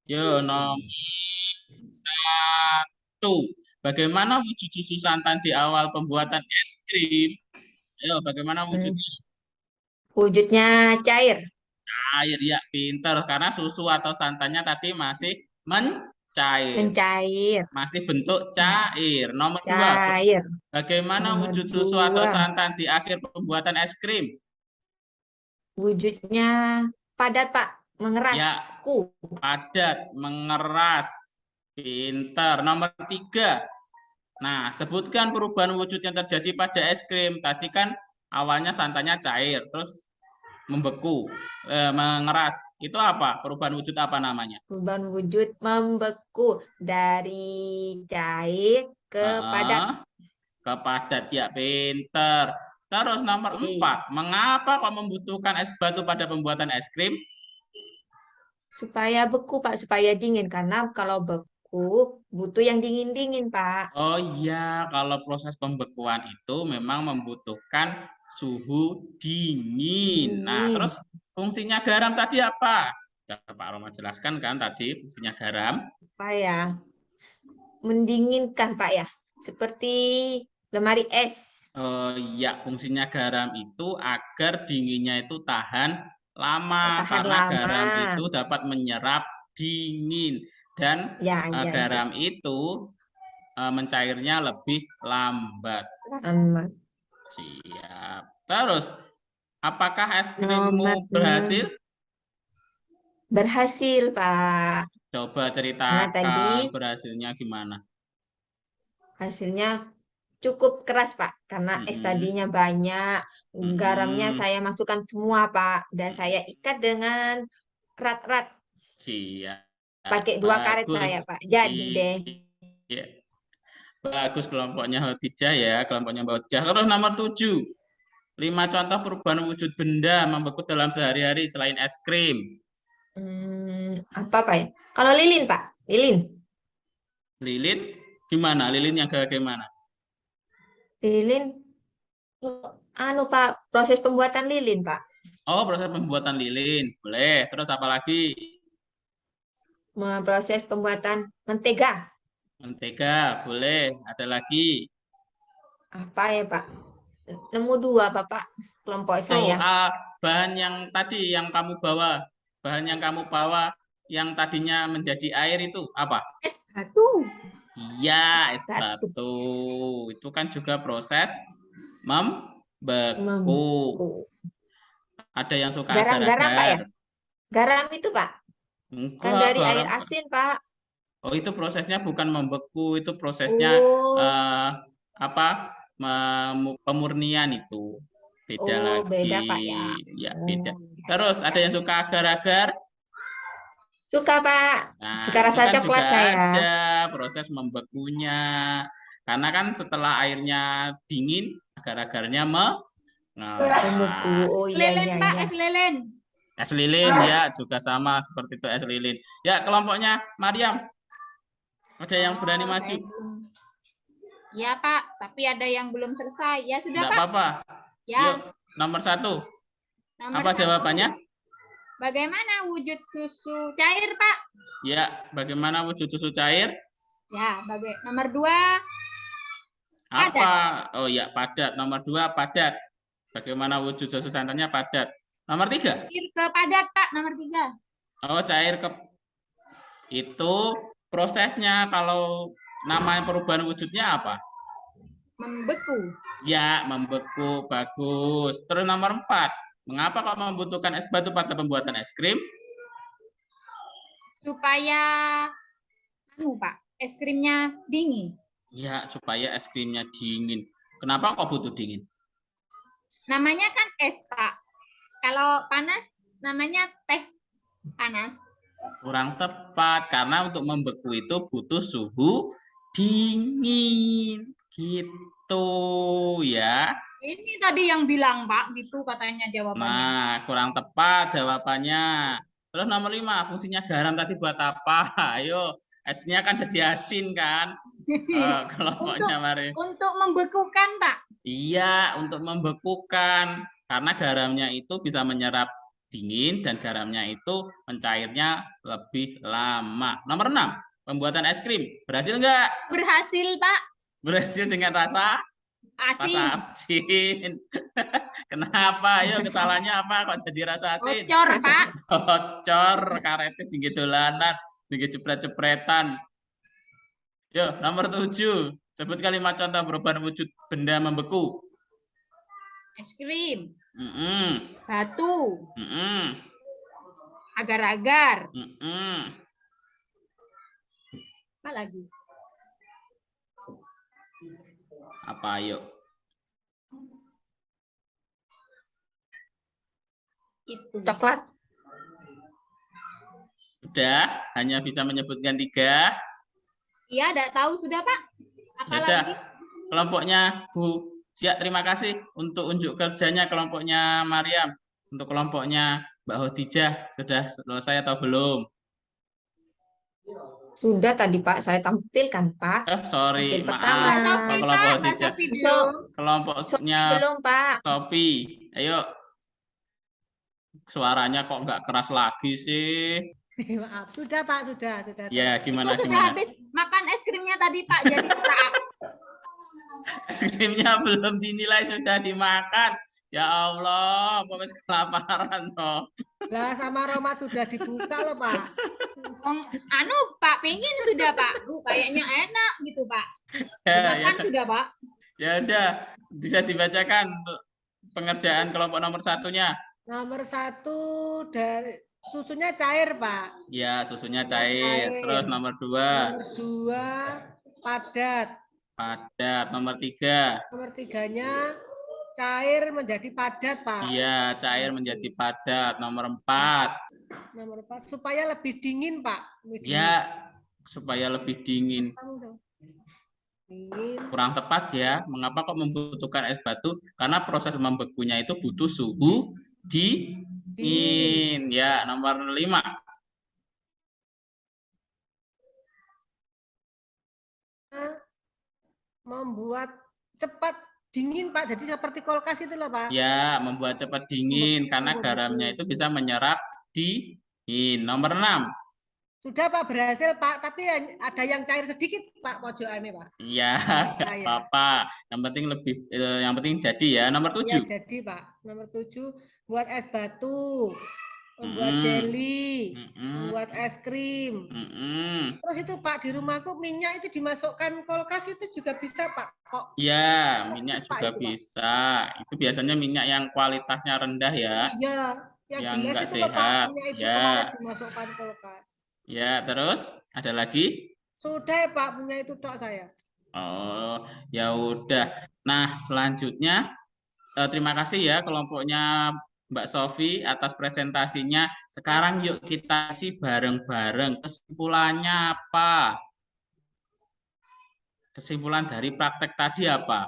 Yo, nomor 1. Bagaimana wujud susu santan di awal pembuatan es krim? Ayo, bagaimana wujudnya? Wujudnya cair. Air ya, pinter. Karena susu atau santannya tadi masih mencair. Mencair. Masih bentuk cair. Nomor 2. Cair. Bagaimana Nomor wujud susu atau 2. santan di akhir pembuatan es krim? Wujudnya padat, Pak. Mengeras. Ya, padat, mengeras. Pinter. Nomor 3. Nah, sebutkan perubahan wujud yang terjadi pada es krim. Tadi kan awalnya santannya cair, terus membeku, mengeras. Itu apa? Perubahan wujud apa namanya? Perubahan wujud membeku dari cair ke padat. Heeh, ke padat, ya pinter. Terus nomor Oke. 4. Mengapa kok membutuhkan es batu pada pembuatan es krim? Supaya beku, Pak, supaya dingin. Karena kalau beku butuh yang dingin-dingin, Pak. Oh iya, kalau proses pembekuan itu memang membutuhkan suhu dingin. Nah, Dingin. terus fungsinya garam tadi apa? Sudah Pak Roma jelaskan kan tadi fungsinya garam. Supaya mendinginkan, Pak ya. Seperti lemari es. Oh iya, fungsinya garam itu agar dinginnya itu tahan lama Tahan karena lama. garam itu dapat menyerap dingin dan Ya, ya, ya. garam itu mencairnya lebih lambat. Lama. Siap. Terus, apakah es Nomor krimmu 6. berhasil? Berhasil, Pak. Coba Karena tadi ceritakan berhasilnya gimana. hasilnya cukup keras, Pak. Karena es Mm-mm, tadinya banyak. Garamnya mm-mm, saya masukkan semua, Pak. Dan saya mm-mm. ikat dengan erat-erat. Siap. Pakai 2 karet Bagus. saya, Pak. Jadi deh. Iya. Bagus kelompoknya Khadijah ya, kelompoknya Mbak Khadijah. Terus nomor 7. 5 contoh perubahan wujud benda membeku dalam sehari-hari selain es krim. Apa, Pak ya? Kalau lilin, Pak. Lilin. Lilin, gimana? Lilin yang bagaimana? Lilin. Anu, Pak. Proses pembuatan lilin, Pak. Oh, proses pembuatan lilin. Boleh. Terus apa lagi? Proses pembuatan mentega. Mentega, boleh. Ada lagi. Apa ya, Pak? Nemu 2, Bapak. Kelompok Tuh, saya. bahan yang tadi yang kamu bawa, bahan yang kamu bawa yang tadinya menjadi air itu apa? Es batu. Iya, es Batu. batu. Itu kan juga proses membeku. Membeku. Ada yang suka Garam-garam, Pak ya? agar-agar. Garam itu, Pak. Kan Enggak, dari air garam. asin, Pak. Oh, itu prosesnya bukan membeku, itu prosesnya Oh, eh, apa? Pemurnian itu. Beda oh, lagi. beda, Pak ya. Ya, beda. Oh, ya, Terus ya, ada ya. yang suka agar-agar. Suka, Pak. Nah, Suka itu rasa kan juga coklat saya. ada proses membekunya. Karena kan setelah airnya dingin, agar-agarnya Membeku. mengeras. Oh, iya, Lilin, iya, Pak, iya. es lilin. Es lilin ya juga sama seperti itu es lilin. Ya, kelompoknya Mariam, ada yang berani Oh, maju? saya belum. Ya, Pak, tapi ada yang belum selesai. Ya sudah, Enggak Pak. apa-apa. Yuk, Ya, nomor 1. nomor Apa 1. jawabannya? Bagaimana wujud susu cair, Pak? Ya, bagaimana wujud susu cair? Ya, nomor 2, Apa? padat. Oh ya, padat. Nomor 2, padat. Bagaimana wujud susu santannya padat? Nomor 3. Cair ke padat, Pak. Nomor 3. Oh, cair ke itu prosesnya kalau namanya perubahan wujudnya apa? Membeku. Ya, membeku. Bagus. Terus nomor 4. Mengapa kok membutuhkan es batu pada pembuatan es krim? Supaya, Pak, es krimnya dingin. Ya, supaya es krimnya dingin. Kenapa kok butuh dingin? Namanya kan es, Pak. Kalau panas, namanya teh panas. Kurang tepat, karena untuk membeku itu butuh suhu dingin. Gitu ya. Ini tadi yang bilang, Pak, gitu katanya jawabannya. Nah, kurang tepat jawabannya. Terus nomor 5, fungsinya garam tadi buat apa? Ayo, esnya kan jadi asin kan? Untuk Kelompoknya Mari. untuk membekukan, Pak. Iya, untuk membekukan. Karena garamnya itu bisa menyerap dingin dan garamnya itu mencairnya lebih lama. Nomor 6, pembuatan es krim. Berhasil nggak? Berhasil, Pak. Berhasil dengan rasa Asin. asin. Kenapa? Ayo kesalahannya apa kok jadi rasa asin? Bocor, Pak. Bocor, karetnya tinggi dolanan, tinggi jepret-jepretan. Yo, nomor 7. Sebut kalimat contoh perubahan wujud benda membeku. Es krim, Mm-mm, batu, mm-mm, agar-agar. mm-mm. apa lagi? Apa yuk? Itu. Coklat. Sudah, hanya bisa menyebutkan 3. Iya, enggak tahu sudah, Pak. Apa Ya udah, lagi? kelompoknya Bu Sia, terima kasih untuk unjuk kerjanya kelompoknya Mariam. Untuk kelompoknya Mbak Khadijah, sudah selesai atau belum? Sudah tadi Pak, saya tampilkan Pak. Sorry, Tampil pertama. maaf. Mbak Sofi, Kelompok Pak. Mbak Khadijah. Sofi So, belum. Kelompoknya belum Pak. Sofi. Ayo, suaranya kok nggak keras lagi sih? Maaf, sudah Pak, sudah Ya, selesai. gimana Itu sudah gimana? habis makan es krimnya tadi, Pak. Jadi serak. Es krimnya belum dinilai sudah dimakan. Ya Allah, pokoknya kelaparan toh. Lah sama Roma sudah dibuka loh Pak. Anu, Pak, pengen sudah, Pak. Kayaknya enak gitu, Pak. Ya, Dimakan sudah, Pak. ya udah, bisa dibacakan untuk pengerjaan kelompok nomor 1-nya. Nomor 1 dari susunya cair Pak. Ya, susunya cair. Terus nomor 2, Nomor 2 padat. padat. Nomor 3, Nomor 3-nya cair menjadi padat Pak. iya, cair menjadi padat. Nomor 4, Nomor 4 supaya lebih dingin Pak. Lebih dingin. ya, supaya lebih dingin. Dingin. Kurang tepat ya. Mengapa kok membutuhkan es batu? Karena proses membekunya itu butuh suhu dingin. Ya, nomor 5. Membuat cepat dingin Pak. Jadi seperti kulkas itu loh Pak. Ya, membuat cepat dingin karena garamnya itu bisa menyerap dingin. Nomor 6. Sudah Pak, berhasil Pak, tapi ada yang cair sedikit Pak pojokannya Pak. Iya, nggak apa-apa. Yang penting jadi ya. Nomor 7. Ya jadi Pak. Nomor 7 buat es batu, membuat jelly, membuat es krim. Terus itu Pak di rumahku minyak itu dimasukkan kulkas itu juga bisa Pak. Kok? Iya, minyak juga bisa. Itu biasanya minyak yang kualitasnya rendah ya. Iya, yang enggak gelas itu loh Pak, sehat. minyak ibu Ya. kemarin dimasukkan kulkas. Ya, terus ada lagi? Sudah ya Pak, punya itu tok saya. Oh, ya udah. Nah, selanjutnya terima kasih ya kelompoknya Mbak Sofi atas presentasinya. Sekarang yuk kita isi bareng-bareng. Kesimpulannya apa? Kesimpulan dari praktek tadi apa?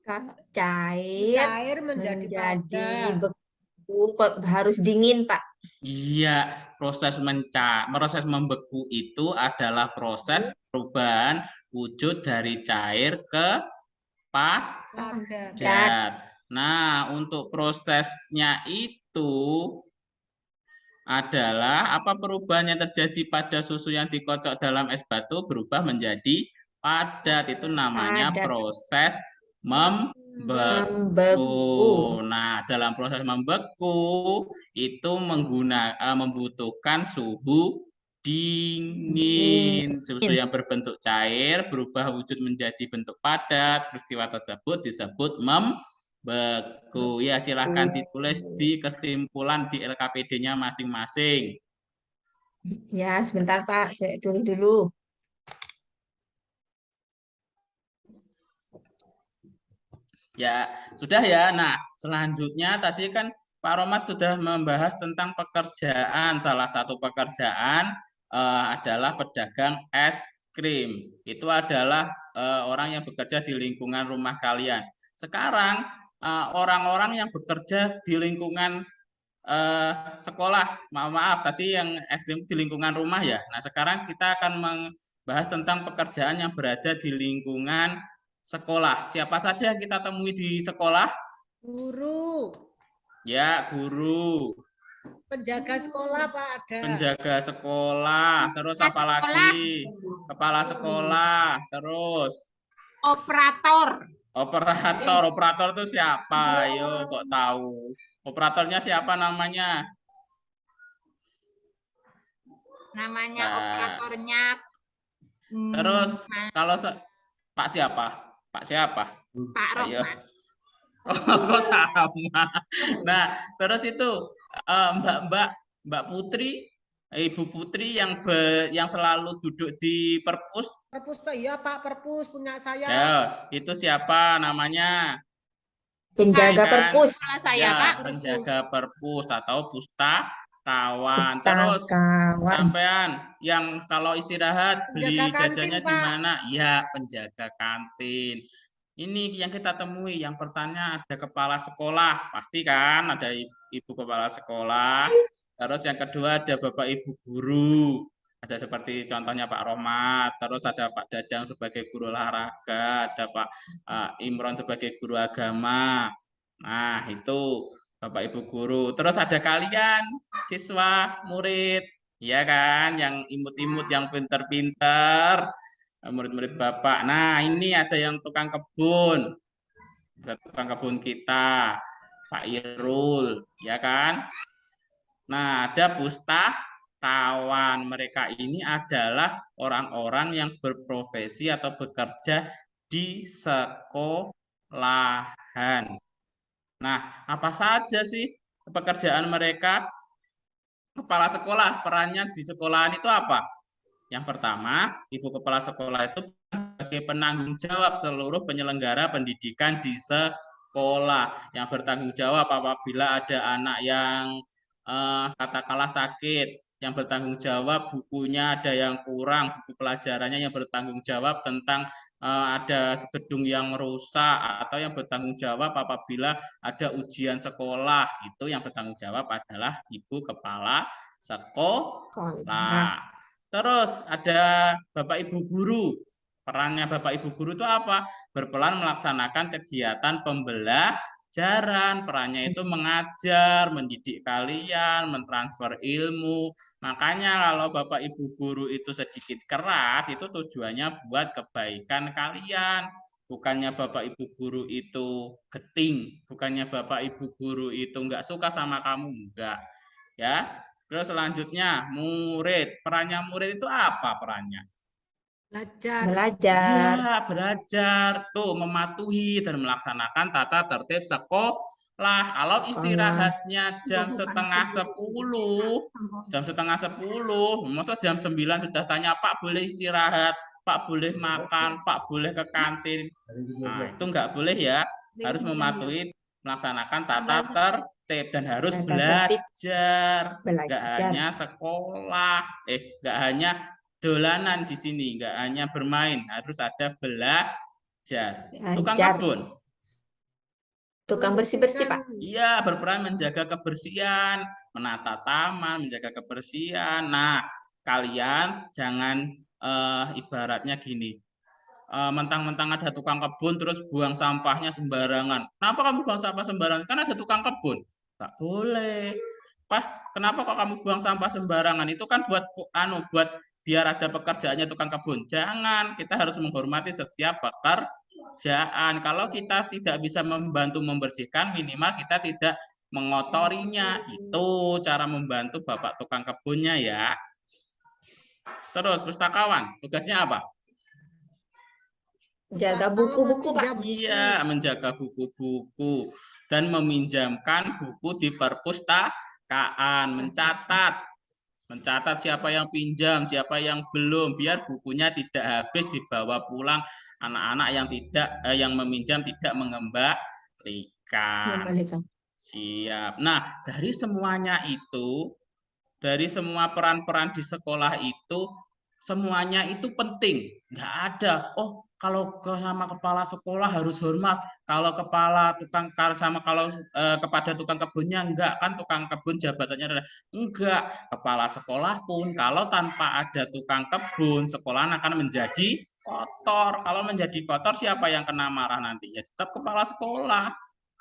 Kalau cair menjadi padat. beku kok harus dingin Pak. Iya, proses membeku itu adalah proses perubahan wujud dari cair ke padat. Nah, untuk prosesnya itu adalah apa perubahan yang terjadi pada susu yang dikocok dalam es batu berubah menjadi padat. Itu namanya proses membeku. Nah, dalam proses membeku itu membutuhkan suhu dingin. Susu yang berbentuk cair berubah wujud menjadi bentuk padat. Peristiwa tersebut disebut membeku. Ya, silahkan ditulis di kesimpulan di LKPD-nya masing-masing. Ya, sebentar Pak, saya tulis dulu. Ya, sudah ya. Nah, selanjutnya tadi kan Pak Romat sudah membahas tentang pekerjaan. Salah satu pekerjaan adalah pedagang es krim. Itu adalah orang yang bekerja di lingkungan rumah kalian. Sekarang orang-orang yang bekerja di lingkungan sekolah, maaf tadi yang es krim di lingkungan rumah ya. Nah, sekarang kita akan membahas tentang pekerjaan yang berada di lingkungan sekolah. Siapa saja yang kita temui di sekolah? Guru. Ya, guru. Penjaga sekolah Pak ada. Penjaga sekolah. Terus apa lagi? Kepala sekolah. Terus operator. Operator itu siapa? Ayo, kok tahu? Operatornya siapa namanya? Namanya operatornya. Terus kalau Pak siapa? Pak siapa? Pak Rohmat. Oh, sama. Nah, terus itu Mbak Putri Ibu Putri yang selalu duduk di perpus. Perpus tuh iya Pak, perpus punya saya. Ya, itu siapa namanya? Penjaga Kan? perpus. Kepala saya, Ya, Pak. penjaga perpus atau pustakawan. Terus Pustakawan. sampean yang kalau istirahat Penjaga beli kantin, jajannya di Pak. mana? Ya, penjaga kantin. Ini yang kita temui. Yang pertama ada kepala sekolah, pasti kan ada ibu kepala sekolah. Terus yang kedua ada bapak ibu guru. Ada seperti contohnya Pak Rohmat, terus ada Pak Dadang sebagai guru olahraga, ada Pak Imron sebagai guru agama. Nah, itu Bapak Ibu guru. Terus ada kalian siswa, murid, ya kan, yang imut-imut, yang pinter-pinter, murid-murid Bapak. Nah, ini ada yang tukang kebun. Ada tukang kebun kita, Pak Irul, ya kan? Nah, ada pustakawan. Mereka ini adalah orang-orang yang berprofesi atau bekerja di sekolahan. Nah, apa saja sih pekerjaan mereka? Kepala sekolah, perannya di sekolahan itu apa? Yang pertama, ibu kepala sekolah itu sebagai penanggung jawab seluruh penyelenggara pendidikan di sekolah, yang bertanggung jawab apabila ada anak yang katakanlah sakit, yang bertanggung jawab bukunya ada yang kurang, buku pelajarannya, yang bertanggung jawab tentang ada gedung yang rusak, atau yang bertanggung jawab apabila ada ujian sekolah. Itu yang bertanggung jawab adalah ibu kepala sekolah. Terus ada Bapak Ibu guru. Perannya Bapak Ibu guru itu apa? Berperan melaksanakan kegiatan pembelajaran. Perannya itu mengajar, mendidik kalian, mentransfer ilmu. Makanya kalau Bapak Ibu guru itu sedikit keras, itu tujuannya buat kebaikan kalian. Bukannya Bapak Ibu guru itu geting, bukannya Bapak Ibu guru itu nggak suka sama kamu, enggak. Ya, terus selanjutnya murid. Perannya murid itu apa perannya? Belajar. Belajar. Ya, belajar. Tuh, mematuhi dan melaksanakan tata tertib sekolah. Kalau istirahatnya jam setengah 10, masa jam 9 sudah tanya, Pak boleh istirahat, Pak boleh makan, Pak boleh ke kantin. Nah, itu nggak boleh ya. Harus mematuhi, melaksanakan tata tertib dan harus Tata tertib. belajar. Nggak Belajar. hanya sekolah, nggak hanya dolanan di sini, nggak hanya bermain, harus ada belajar. Tukang Belajar. kebun. Tukang bersih-bersih, Pak. Iya, berperan menjaga kebersihan, menata taman, menjaga kebersihan. Nah, kalian jangan ibaratnya gini, mentang-mentang ada tukang kebun terus buang sampahnya sembarangan. Kenapa kamu buang sampah sembarangan? Kan ada tukang kebun. Nggak boleh. Pak, kenapa kok kamu buang sampah sembarangan? Itu kan buat buat biar ada pekerjaannya tukang kebun. Jangan, kita harus menghormati setiap pekerjaan. Kalau kita tidak bisa membantu membersihkan, minimal kita tidak mengotorinya. Itu cara membantu Bapak tukang kebunnya ya. Terus pustakawan, tugasnya apa? Jaga buku-buku, Pak. Iya, menjaga buku-buku dan meminjamkan buku di perpustakaan, mencatat siapa yang pinjam, siapa yang belum, biar bukunya tidak habis dibawa pulang anak-anak yang yang meminjam tidak mengembalikan. Siap. Nah, dari semuanya itu, dari semua peran-peran di sekolah itu, semuanya itu penting. Nggak ada, oh kalau sama kepala sekolah harus hormat, kalau kepala tukang sama kalau kepada tukang kebunnya enggak, kan tukang kebun jabatannya enggak. Kepala sekolah pun kalau tanpa ada tukang kebun, sekolah akan menjadi kotor. Kalau menjadi kotor, siapa yang kena marah nanti? Ya tetap kepala sekolah.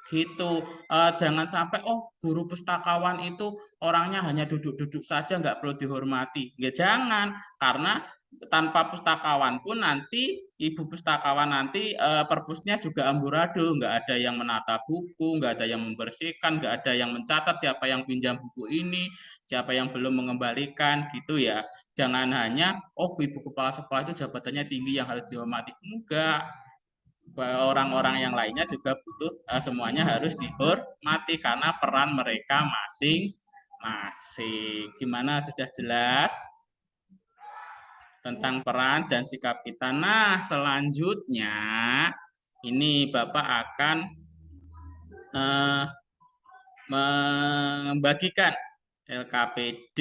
Gitu. Jangan sampai guru pustakawan itu orangnya hanya duduk-duduk saja, nggak perlu dihormati. Ya jangan, karena tanpa pustakawan pun nanti ibu pustakawan nanti perpusnya juga amburadul, nggak ada yang menata buku, nggak ada yang membersihkan, nggak ada yang mencatat siapa yang pinjam buku ini, siapa yang belum mengembalikan, gitu ya. Jangan hanya ibu kepala sekolah itu jabatannya tinggi yang harus dihormati. Enggak, orang-orang yang lainnya juga butuh, semuanya harus dihormati karena peran mereka masing-masing. Asik. Gimana, sudah jelas tentang peran dan sikap kita? Nah, selanjutnya ini Bapak akan membagikan LKPD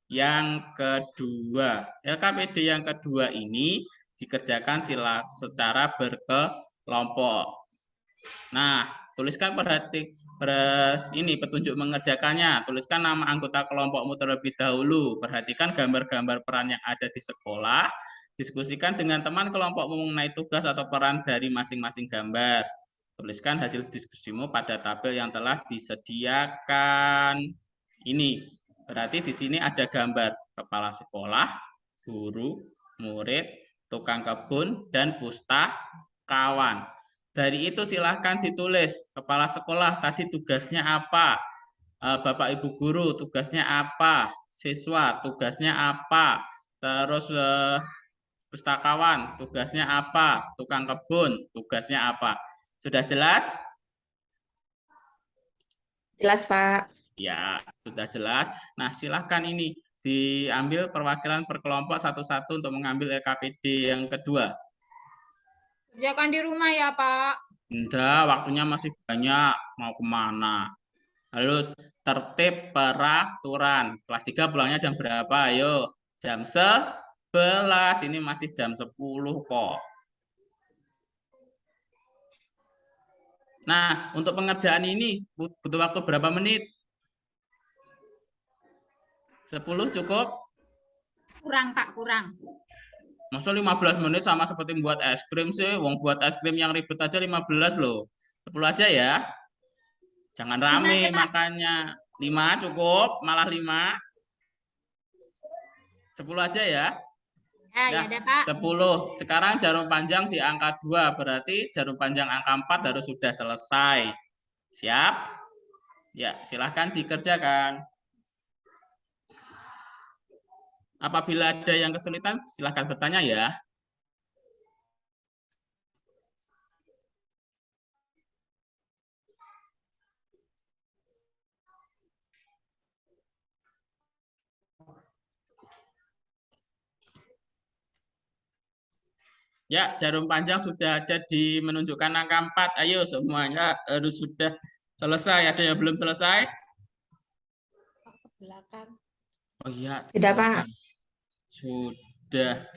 yang kedua. LKPD yang kedua ini dikerjakan secara berkelompok. Nah, tuliskan ini petunjuk mengerjakannya. Tuliskan nama anggota kelompokmu terlebih dahulu. Perhatikan gambar-gambar peran yang ada di sekolah. Diskusikan dengan teman kelompokmu mengenai tugas atau peran dari masing-masing gambar. Tuliskan hasil diskusimu pada tabel yang telah disediakan. Ini berarti di sini ada gambar kepala sekolah, guru, murid, tukang kebun, dan pustakawan. Dari itu silahkan ditulis, kepala sekolah tadi tugasnya apa? Bapak Ibu guru tugasnya apa? Siswa tugasnya apa? Terus pustakawan tugasnya apa? Tukang kebun tugasnya apa? Sudah jelas? Jelas, Pak. Ya, sudah jelas. Nah, silahkan ini diambil perwakilan per kelompok satu-satu untuk mengambil LKPD yang kedua. Kerjakan di rumah ya, Pak. Enggak, waktunya masih banyak. Mau kemana? Harus tertib peraturan. Kelas 3 pulangnya jam berapa? Ayo, jam 11. Ini masih jam 10 kok. Nah, untuk pengerjaan ini butuh waktu berapa menit? 10 cukup? Kurang, Pak, kurang. Masa 15 menit sama seperti membuat es krim sih? Wong buat es krim yang ribet aja 15 loh. 10 aja ya. Jangan rame makanya. 5 cukup, malah 5. 10 aja ya. Ya udah, Pak. 10. Sekarang jarum panjang di angka 2. Berarti jarum panjang angka 4 harus sudah selesai. Siap? Ya, silahkan dikerjakan. Apabila ada yang kesulitan, silahkan bertanya ya. Ya, jarum panjang sudah ada di menunjukkan angka 4. Ayo semuanya harus sudah selesai. Ada yang belum selesai? Belakang. Oh iya, Sudah, Pak. Sudah.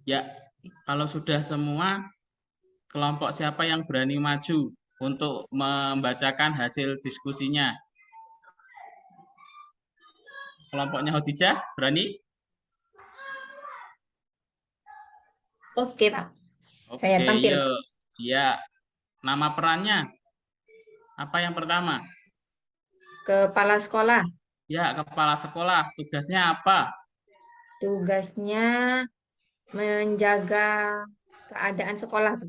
Ya, kalau sudah semua, kelompok siapa yang berani maju untuk membacakan hasil diskusinya? Kelompoknya Khadijah, berani? Oke, Pak. Oke, Saya tampil. yuk. Ya, nama perannya apa yang pertama? Kepala sekolah. Ya, kepala sekolah. Tugasnya apa? Tugasnya menjaga keadaan sekolah.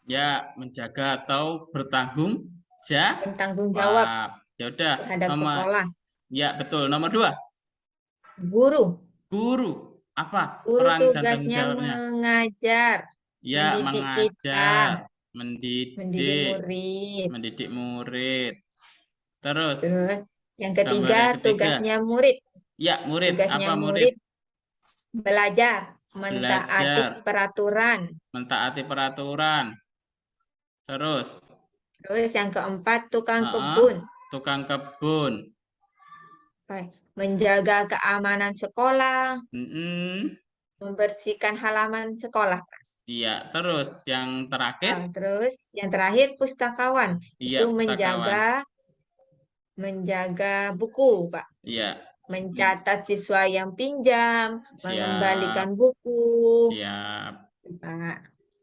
Ya, menjaga atau bertanggung jawab Ya udah, terhadap sekolah. Ya, betul. Nomor 2. Guru. Guru. Apa Guru peran dan tanggung tugasnya jawabnya? mengajar, Ya, mendidik mengajar, mendidik mendidik murid. Terus, Terus yang gambar ketiga, yang ketiga. tugasnya murid. Ya, murid. Tugasnya Apa murid? Belajar, mentaati peraturan. Mentaati peraturan. Terus yang keempat, tukang kebun. Tukang kebun. Menjaga keamanan sekolah, membersihkan halaman sekolah. Iya, terus yang terakhir? Terus yang terakhir, pustakawan. Iya, Itu pustakawan. menjaga buku, Pak. Iya. Mencatat siswa yang pinjam, mengembalikan buku. Siap. Pak.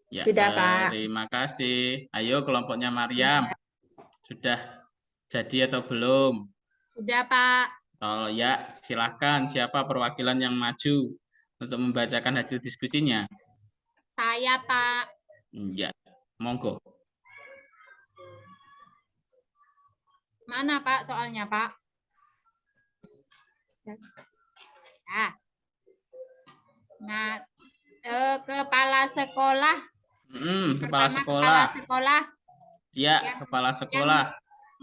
Ya, Sudah, Pak. Terima kasih. Ayo kelompoknya Maryam. Sudah jadi atau belum? Sudah, Pak. Oh ya, silahkan. Siapa perwakilan yang maju untuk membacakan hasil diskusinya? Saya, Pak. Ya, monggo. Mana, Pak, soalnya, Pak? Nah, kepala sekolah. Kepala sekolah. Kepala sekolah. Ya, kepala sekolah.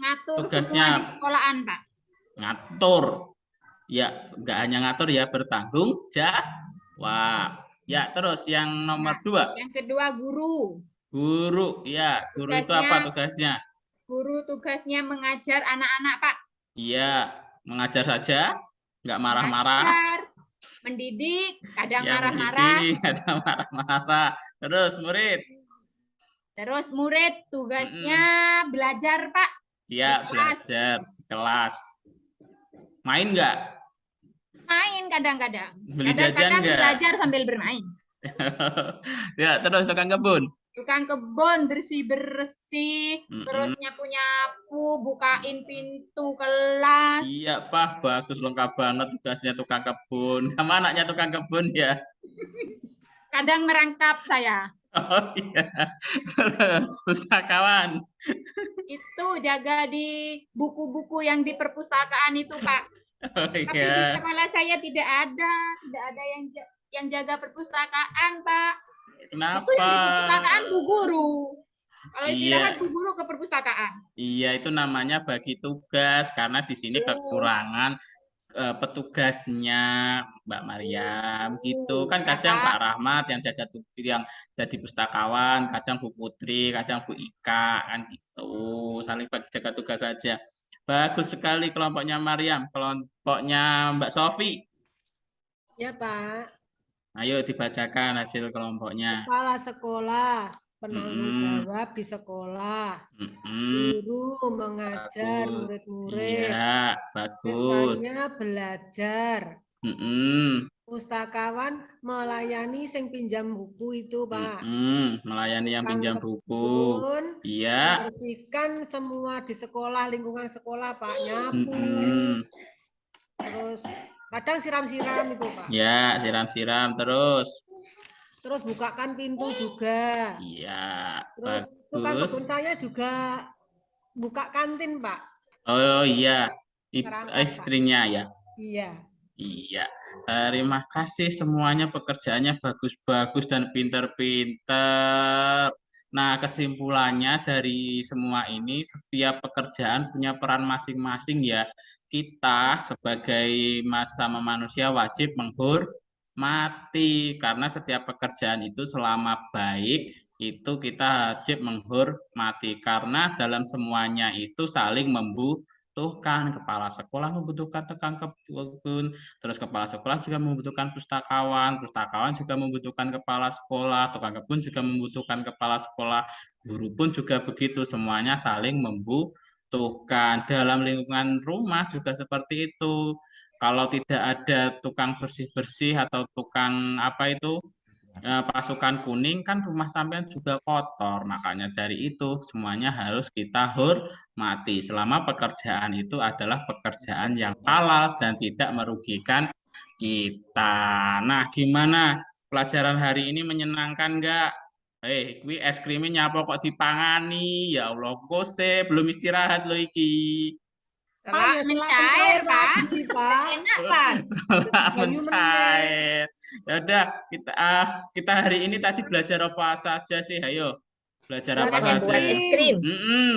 Ngatur Tugasnya semua di sekolahan, Pak. ngatur. Ya, nggak hanya ngatur ya, bertanggung jawab. Ya, terus yang nomor Nah, 2. yang kedua guru. Guru. Ya, guru itu apa tugasnya? Guru tugasnya mengajar anak-anak, Pak. Iya, mengajar saja, nggak marah-marah. Mengajar, mendidik, kadang Ya, marah-marah. mendidik, kadang marah-marah. Terus murid. Terus murid tugasnya belajar, Pak. Iya, Di kelas. belajar di kelas. Main nggak? Main kadang-kadang. Beli jajan Kadang-kadang nggak? belajar sambil bermain. Ya, terus tukang kebun. Tukang kebun bersih-bersih, terus nyapu-nyapu, bukain pintu kelas. Iya, Pak, bagus, lengkap banget tugasnya tukang kebun. Kamu anaknya tukang kebun ya? Kadang merangkap saya. Oh iya, pustakawan. Itu jaga di buku-buku yang di perpustakaan itu, Pak. Oh Tapi di iya. sekolah saya tidak ada yang jaga perpustakaan, Pak. Kenapa? Itu yang di perpustakaan Bu Guru. Kalau Iya. istirahat Bu Guru ke perpustakaan. Iya, itu namanya bagi tugas karena di sini kekurangan petugasnya Mbak Mariam gitu. Kan kadang Pak Rahmat yang yang jadi pustakawan, kadang Bu Putri, kadang Bu Ika kan gitu. Saling bagi jaga tugas saja. Bagus sekali kelompoknya Mariam, kelompoknya Mbak Sofi. Ya, Pak. Ayo dibacakan hasil kelompoknya. Kepala sekolah, penanggung jawab di sekolah. Guru mengajar murid-murid. Iya, bagus. Siswanya belajar. Pustakawan melayani sing pinjam buku itu, Pak. Melayani yang pinjam buku. Iya. Membersihkan semua di sekolah, lingkungan sekolah, Pak. Nyapu. Terus kadang siram-siram itu, Pak. Ya, siram-siram terus. Terus bukakan pintu juga. Iya. Terus tukang kebun saya juga buka kantin, Pak. Oh iya, istrinya ya. Iya. Iya. Terima kasih semuanya, pekerjaannya bagus-bagus dan pinter-pinter. Nah, kesimpulannya dari semua ini, setiap pekerjaan punya peran masing-masing ya. Kita sebagai sama manusia wajib menghormati, karena setiap pekerjaan itu selama baik, itu kita wajib menghormati. Karena dalam semuanya itu saling membutuhkan. Kepala sekolah membutuhkan tukang kebun, terus kepala sekolah juga membutuhkan pustakawan, pustakawan juga membutuhkan kepala sekolah, tukang kebun juga membutuhkan kepala sekolah, guru pun juga begitu, semuanya saling membutuhkan. Dalam lingkungan rumah juga seperti itu. Kalau tidak ada tukang bersih-bersih atau tukang pasukan kuning, kan rumah sampean juga kotor. Makanya dari itu semuanya harus kita hormati selama pekerjaan itu adalah pekerjaan yang halal dan tidak merugikan kita. Nah, gimana pelajaran hari ini, menyenangkan nggak? Kuwi es krimnya nyapa kok dipangani? Ya Allah, kose belum istirahat loh iki. Selak mencair, Pak. Enak, Pak. Selak mencair. Ya udah, kita hari ini tadi belajar apa saja sih? Ayo. Belajar apa saja? Buat es krim.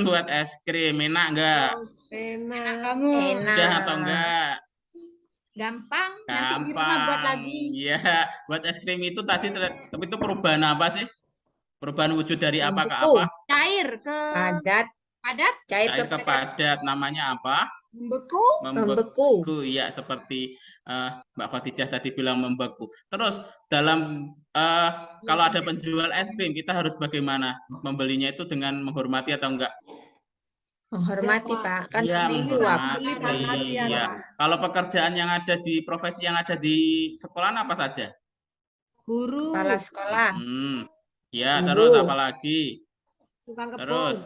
Buat es krim. Enak nggak? Enak banget. Udah atau enggak? Gampang. Nanti di rumah buat lagi. Iya, buat es krim itu tadi, tapi itu perubahan apa sih? Perubahan wujud dari apa ke apa? Cair ke padat. Padat. Cair ke padat. Namanya apa? Membeku. Membeku. Ya, seperti Mbak Khadijah tadi bilang membeku. Terus dalam kalau ada penjual es krim, kita harus bagaimana? Membelinya itu dengan menghormati atau enggak? Menghormati, Pak. Kan ya, menghormati. Ya. Kalau pekerjaan yang ada di profesi yang ada di sekolah apa saja? Guru. Kepala sekolah. Ya, terus apa lagi? Tukang kebun. Terus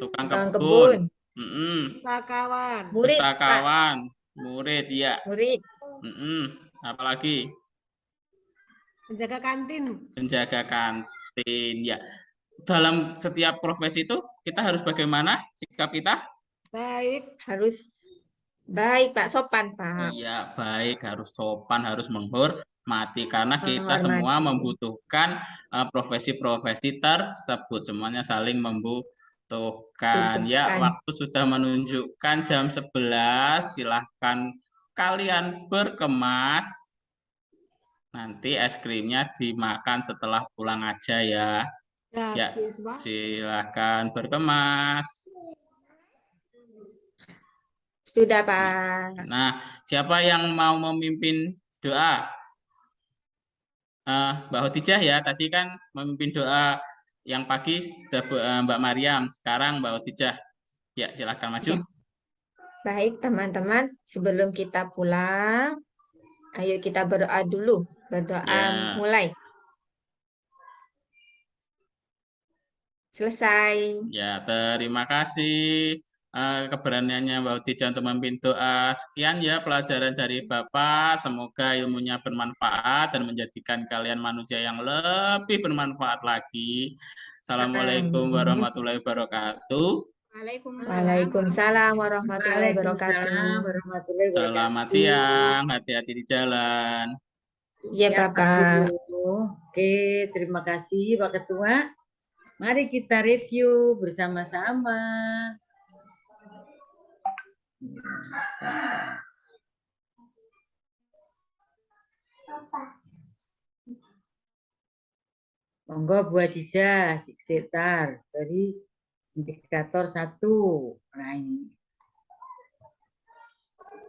tukang kebun. Pustakawan. Pustakawan. Murid, ya. Murid. Apalagi? Penjaga kantin. Penjaga kantin, ya. Dalam setiap profesi itu kita harus bagaimana sikap kita? Baik. Harus baik, Pak. Sopan, Pak. Iya, baik, harus sopan, harus menghormati, karena kita semua membutuhkan profesi-profesi tersebut. Semuanya saling membutuhkan. Tuh kan, ya Dudukan. waktu sudah menunjukkan jam 11. Silahkan kalian berkemas. Nanti es krimnya dimakan setelah pulang aja ya. Ya, Habis, Pak. silahkan berkemas. Sudah, Pak. Nah, siapa yang mau memimpin doa? Mbak Khotijah ya, tadi kan memimpin doa yang pagi sudah Mbak Mariam, sekarang Mbak Khotijah. Ya, silahkan maju. Ya. Baik, teman-teman, sebelum kita pulang, ayo kita berdoa dulu. Berdoa Ya, mulai. Selesai. ya, terima kasih keberaniannya Mbak Khotijah untuk memimpin doa. Sekian ya pelajaran dari Bapak. Semoga ilmunya bermanfaat dan menjadikan kalian manusia yang lebih bermanfaat lagi. Assalamualaikum Amin. warahmatullahi wabarakatuh. Waalaikumsalam warahmatullahi wabarakatuh. Waalaikumsalam warahmatullahi wabarakatuh. Selamat siang, hati-hati di jalan. Iya, Ya, Bapak. Bu. Oke, terima kasih Pak Ketua. Mari kita review bersama-sama. Monggo Bu Adija, sebentar dari indikator 1. Nah ini.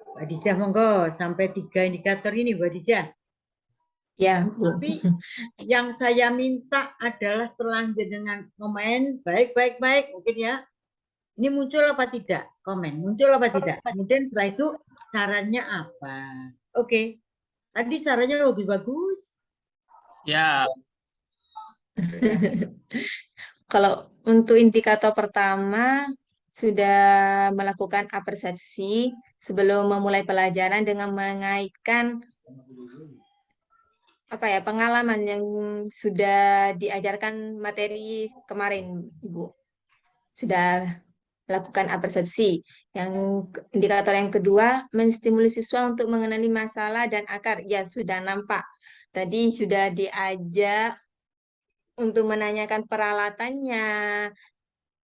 Bu Adija monggo sampai 3 indikator ini Bu Adija. Ya, Bu. Tapi yang saya minta adalah setelah jenengan komen baik mungkin ya. Ini muncul apa tidak? Komen muncul apa tidak? Kemudian setelah itu sarannya apa? Oke. Tadi sarannya lebih bagus. Ya, Kalau untuk indikator pertama sudah melakukan apersepsi sebelum memulai pelajaran dengan mengaitkan pengalaman yang sudah diajarkan materi kemarin, Ibu. Sudah lakukan apersepsi. Yang indikator yang kedua menstimulus siswa untuk mengenali masalah dan akar. Ya, sudah nampak. Tadi sudah diajak untuk menanyakan peralatannya.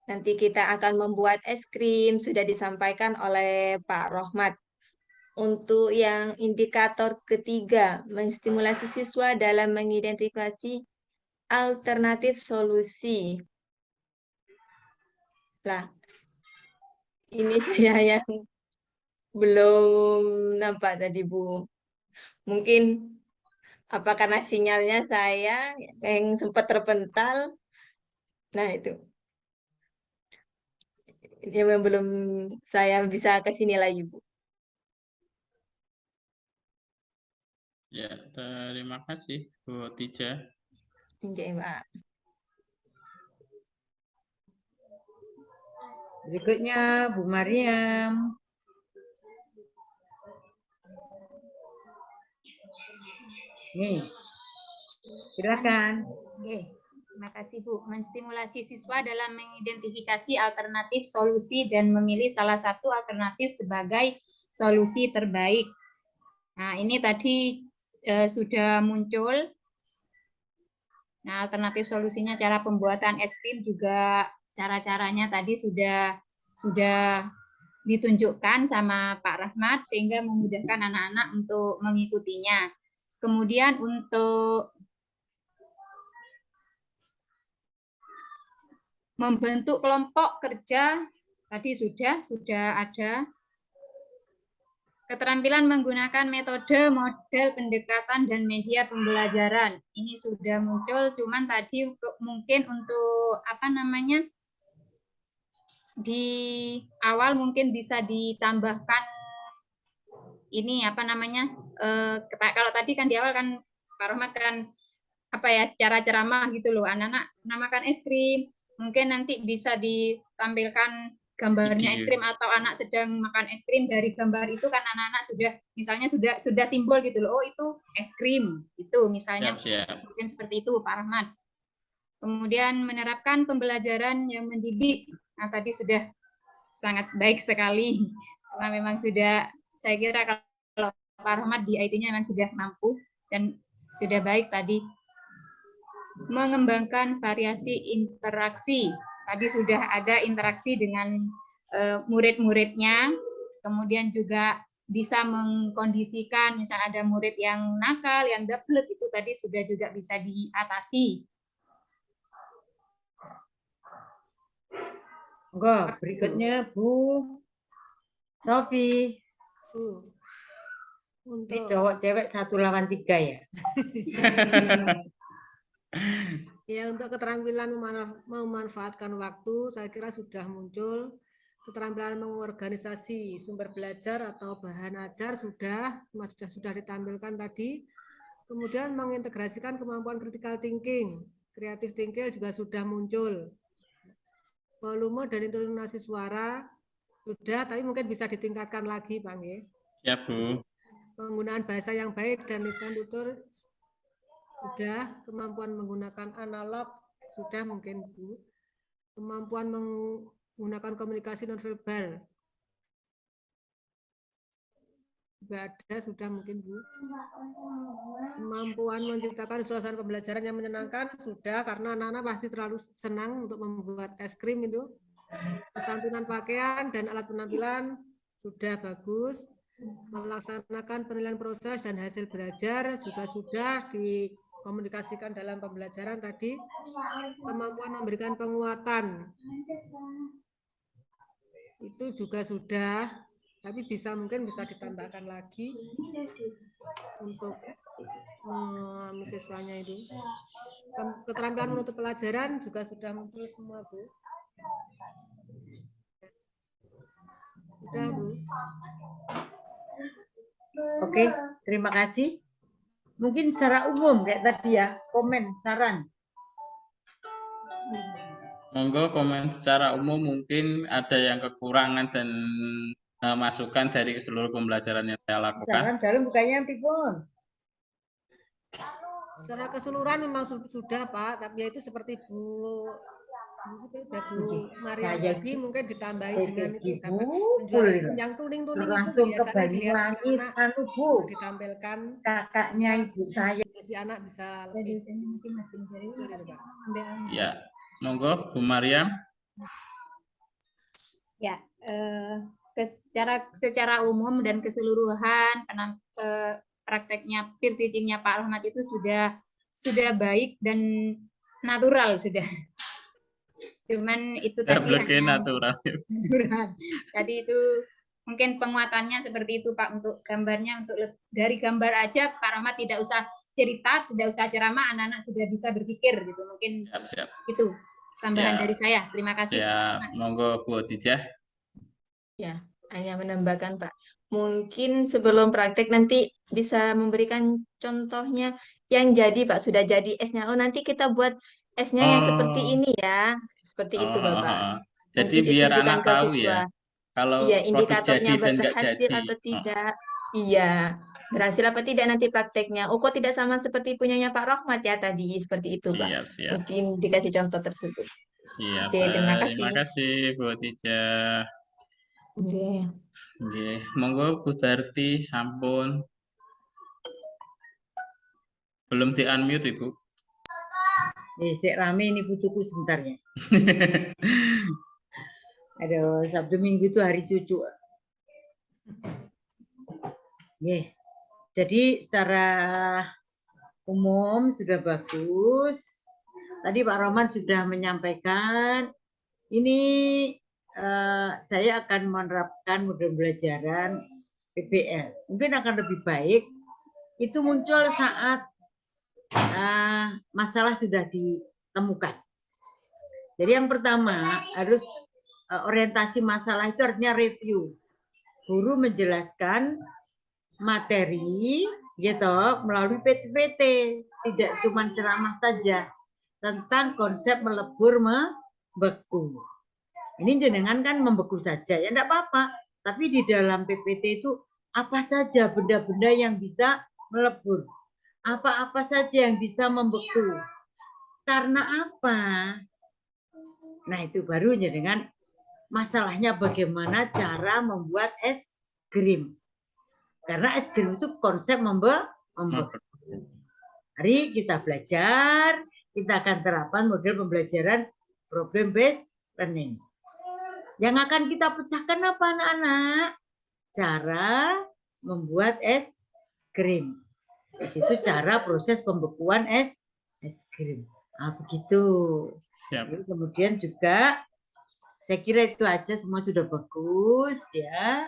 Nanti kita akan membuat es krim, sudah disampaikan oleh Pak Rohmat. Untuk yang indikator ketiga, menstimulasi siswa dalam mengidentifikasi alternatif solusi. Lah, ini saya yang belum nampak tadi, Bu. Mungkin apa karena sinyalnya saya yang sempat terpental. Nah, itu. Ini yang belum saya bisa ke sini lagi, Bu. ya, terima kasih Bu Khotijah. Oke, Pak. Berikutnya Bu Mariam. Nih. Silakan. Oke, terima kasih Bu. Menstimulasi siswa dalam mengidentifikasi alternatif solusi dan memilih salah satu alternatif sebagai solusi terbaik. Nah, ini tadi sudah muncul. Nah, alternatif solusinya cara pembuatan es krim juga cara-caranya tadi sudah ditunjukkan sama Pak Rahmat sehingga memudahkan anak-anak untuk mengikutinya. Kemudian untuk membentuk kelompok kerja tadi sudah ada. Keterampilan menggunakan metode, model pendekatan, dan media pembelajaran. Ini sudah muncul, cuman tadi mungkin untuk di awal mungkin bisa ditambahkan ini kalau tadi kan di awal kan Pak Rohmat kan secara ceramah gitu loh, anak-anak namakan es krim, mungkin nanti bisa ditampilkan gambarnya es krim atau anak sedang makan es krim, dari gambar itu kan anak-anak sudah timbul gitu loh, oh itu es krim itu misalnya. Siap. Mungkin seperti itu Pak Rahmat. Kemudian menerapkan pembelajaran yang mendidik. Nah, tadi sudah sangat baik sekali karena memang sudah, saya kira kalau Pak Rahmat di IT-nya memang sudah mampu dan sudah baik tadi. Mengembangkan variasi interaksi. Tadi sudah ada interaksi dengan murid-muridnya, kemudian juga bisa mengkondisikan misalnya ada murid yang nakal, yang gablek, itu tadi sudah juga bisa diatasi. Enggak, berikutnya Bu Sofi. Ini cowok cewek 1 lawan 3 ya. Ya, untuk keterampilan memanfaatkan waktu, saya kira sudah muncul. Keterampilan mengorganisasi sumber belajar atau bahan ajar sudah ditampilkan tadi. Kemudian mengintegrasikan kemampuan critical thinking, creative thinking juga sudah muncul. Volume dan intonasi suara sudah, tapi mungkin bisa ditingkatkan lagi, Bang. Ya, Bu. Penggunaan bahasa yang baik dan lisan tutur sudah. Kemampuan menggunakan analog sudah mungkin, Bu. Kemampuan menggunakan komunikasi nonverbal juga ada, sudah mungkin, Bu. Kemampuan menciptakan suasana pembelajaran yang menyenangkan sudah, karena anak-anak pasti terlalu senang untuk membuat es krim itu. Kesantunan pakaian dan alat penampilan sudah bagus. Melaksanakan penilaian proses dan hasil belajar juga sudah dikomunikasikan dalam pembelajaran tadi. Kemampuan memberikan penguatan itu juga sudah, tapi mungkin bisa ditambahkan lagi untuk siswanya itu. Keterampilan menutup pelajaran juga sudah muncul semua, Bu. Sudah, Bu. Oke, terima kasih. Mungkin secara umum kayak tadi ya, komen, saran. Monggo komen secara umum, mungkin ada yang kekurangan dan masukan dari seluruh pembelajaran yang saya lakukan. Saran dalam bukannya pripun? Secara keseluruhan memang sudah, Pak, tapi itu seperti Bu Maria tadi mungkin ditambahin dengan itu menjual yang tuning-tuning langsung itu ke biasanya dilihat Banyuwangi, anak Bu, ditampilkan, kakaknya ibu saya. Si anak bisa masing-masing dari Ya, monggo Bu Maryam. Ya, secara umum dan keseluruhan prakteknya peer teaching-nya Pak Rahmat itu sudah baik dan natural sudah. Cuman itu tadi natural. Tadi itu mungkin penguatannya seperti itu, Pak, untuk gambarnya, untuk dari gambar aja Pak Rahmat tidak usah cerita, tidak usah ceramah, anak-anak sudah bisa berpikir gitu. Mungkin siap. Itu tambahan dari saya. Terima kasih. Ya, monggo Bu Tidjah. Ya, hanya menambahkan, Pak. Mungkin sebelum praktek nanti bisa memberikan contohnya yang jadi, Pak, sudah jadi esnya. Oh, nanti kita buat esnya yang seperti ini ya. Seperti itu, Bapak. Jadi mungkin biar ditunjukkan anak ke tahu siswa. ya. Kalau iya, produk indikatornya jadi dan nggak berhasil jadi. atau tidak. Iya, berhasil apa tidak nanti prakteknya. Oh, kok tidak sama seperti punyanya Pak Rahmat ya tadi. Seperti itu, Pak. Siap. Mungkin dikasih contoh tersebut. Siap. Oke, terima kasih. Terima kasih Bu Tidjah. Oke. Monggo Bu Darti, sampun. Belum di-unmute, Ibu. Sik rame ini butuhku sebentar ya. Aduh, Sabtu Minggu itu hari cucu. Jadi secara umum sudah bagus. Tadi Pak Roman sudah menyampaikan, ini saya akan menerapkan model pembelajaran PBL. Mungkin akan lebih baik itu muncul saat masalah sudah ditemukan. Jadi yang pertama harus orientasi masalah itu artinya review. Guru menjelaskan materi gitu melalui PT-PT, tidak cuma ceramah saja tentang konsep melebur membeku. Ini jenengan kan membeku saja ya enggak apa-apa, tapi di dalam PPT itu apa saja benda-benda yang bisa melebur. Apa-apa saja yang bisa membeku. Karena apa? Nah, itu baru dengan masalahnya bagaimana cara membuat es krim. Karena es krim itu konsep membeku. Mari kita belajar, kita akan terapkan model pembelajaran problem based learning. Yang akan kita pecahkan apa anak-anak? Cara membuat es krim. Di situ cara proses pembekuan es krim. Nah, begitu. Siap. Jadi, kemudian juga saya kira itu aja semua sudah bagus ya.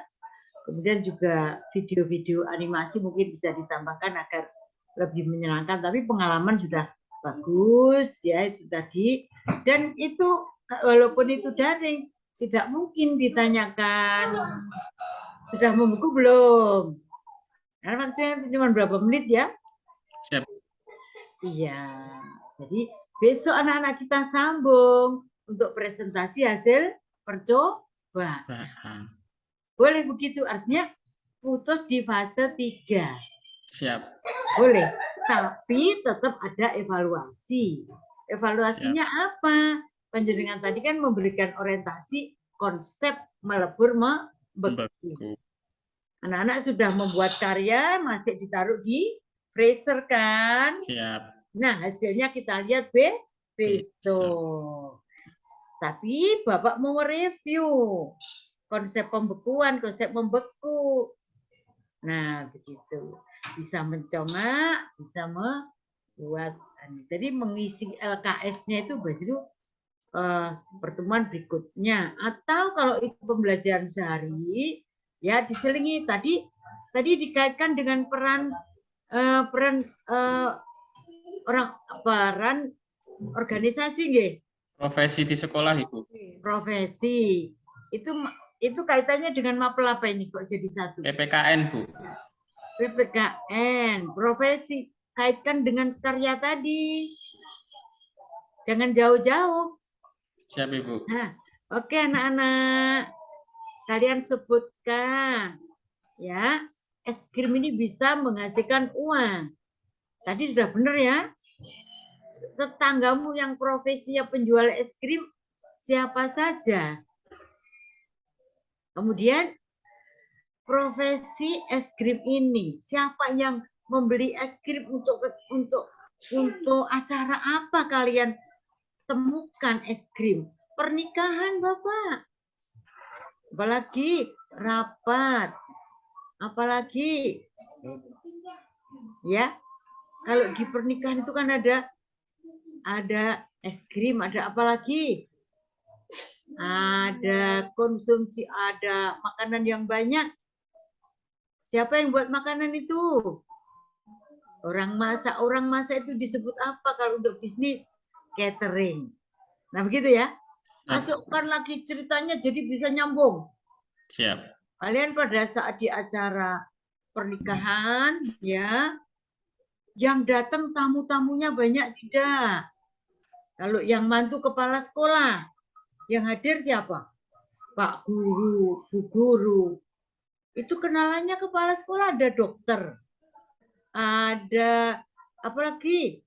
Kemudian juga video-video animasi mungkin bisa ditambahkan agar lebih menyenangkan. Tapi pengalaman sudah bagus ya itu tadi. Dan itu walaupun itu daring tidak mungkin ditanyakan sudah membeku belum. Karena waktunya cuma berapa menit ya? Siap. Iya. Jadi besok anak-anak kita sambung untuk presentasi hasil percobaan. Boleh begitu, artinya putus di fase 3. Siap. Boleh, tapi tetap ada evaluasi. Evaluasinya apa? Panjenengan tadi kan memberikan orientasi konsep melebur membeku. Anak-anak sudah membuat karya, masih ditaruh di freezer kan? Siap. Nah, hasilnya kita lihat besok. Tapi Bapak mau review konsep pembekuan, konsep membeku. Nah, begitu. Bisa mencongak, bisa membuat. Jadi mengisi LKS-nya itu baru pertemuan berikutnya. Atau kalau itu pembelajaran sehari, ya diselingi. Tadi dikaitkan dengan peran organisasi nggih. Profesi di sekolah, Ibu. Profesi. Itu kaitannya dengan mapel apa ini kok jadi satu? PPKN, Bu. PPKN, profesi. Kaitkan dengan karya tadi. Jangan jauh-jauh. Siap, Ibu. Nah, oke anak-anak. Kalian sebutkan. Ya, es krim ini bisa menghasilkan uang. Tadi sudah benar ya? Tetanggamu yang profesinya penjual es krim siapa saja? Kemudian profesi es krim ini siapa yang membeli es krim untuk acara apa kalian temukan es krim? Pernikahan Bapak. Apalagi rapat. Apalagi ya. Kalau di pernikahan itu kan ada es krim, ada apa lagi? Ada konsumsi, ada makanan yang banyak. Siapa yang buat makanan itu? Orang masak itu disebut apa kalau untuk bisnis? Catering. Nah, begitu ya. Masukkan lagi ceritanya jadi bisa nyambung. Siap. Kalian pada saat di acara pernikahan ya, yang datang tamu-tamunya banyak tidak? Kalau yang mantu kepala sekolah, yang hadir siapa? Pak Guru, Bu Guru. Itu kenalannya kepala sekolah, ada dokter. Ada apa lagi?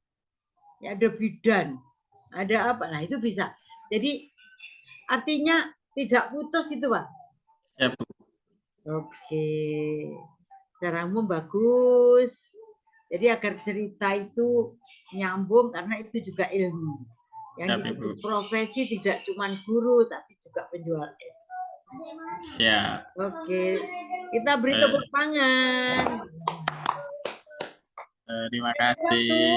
Ya, ada bidan. Ada apa? Nah, itu bisa. Jadi artinya tidak putus itu, Pak. Ya, Bu. Oke. Secara umum bagus. Jadi agar cerita itu nyambung karena itu juga ilmu. Yang disebut profesi tidak cuma guru tapi juga penjual es. Siap. Oke. Kita beri tepuk tangan. Terima kasih.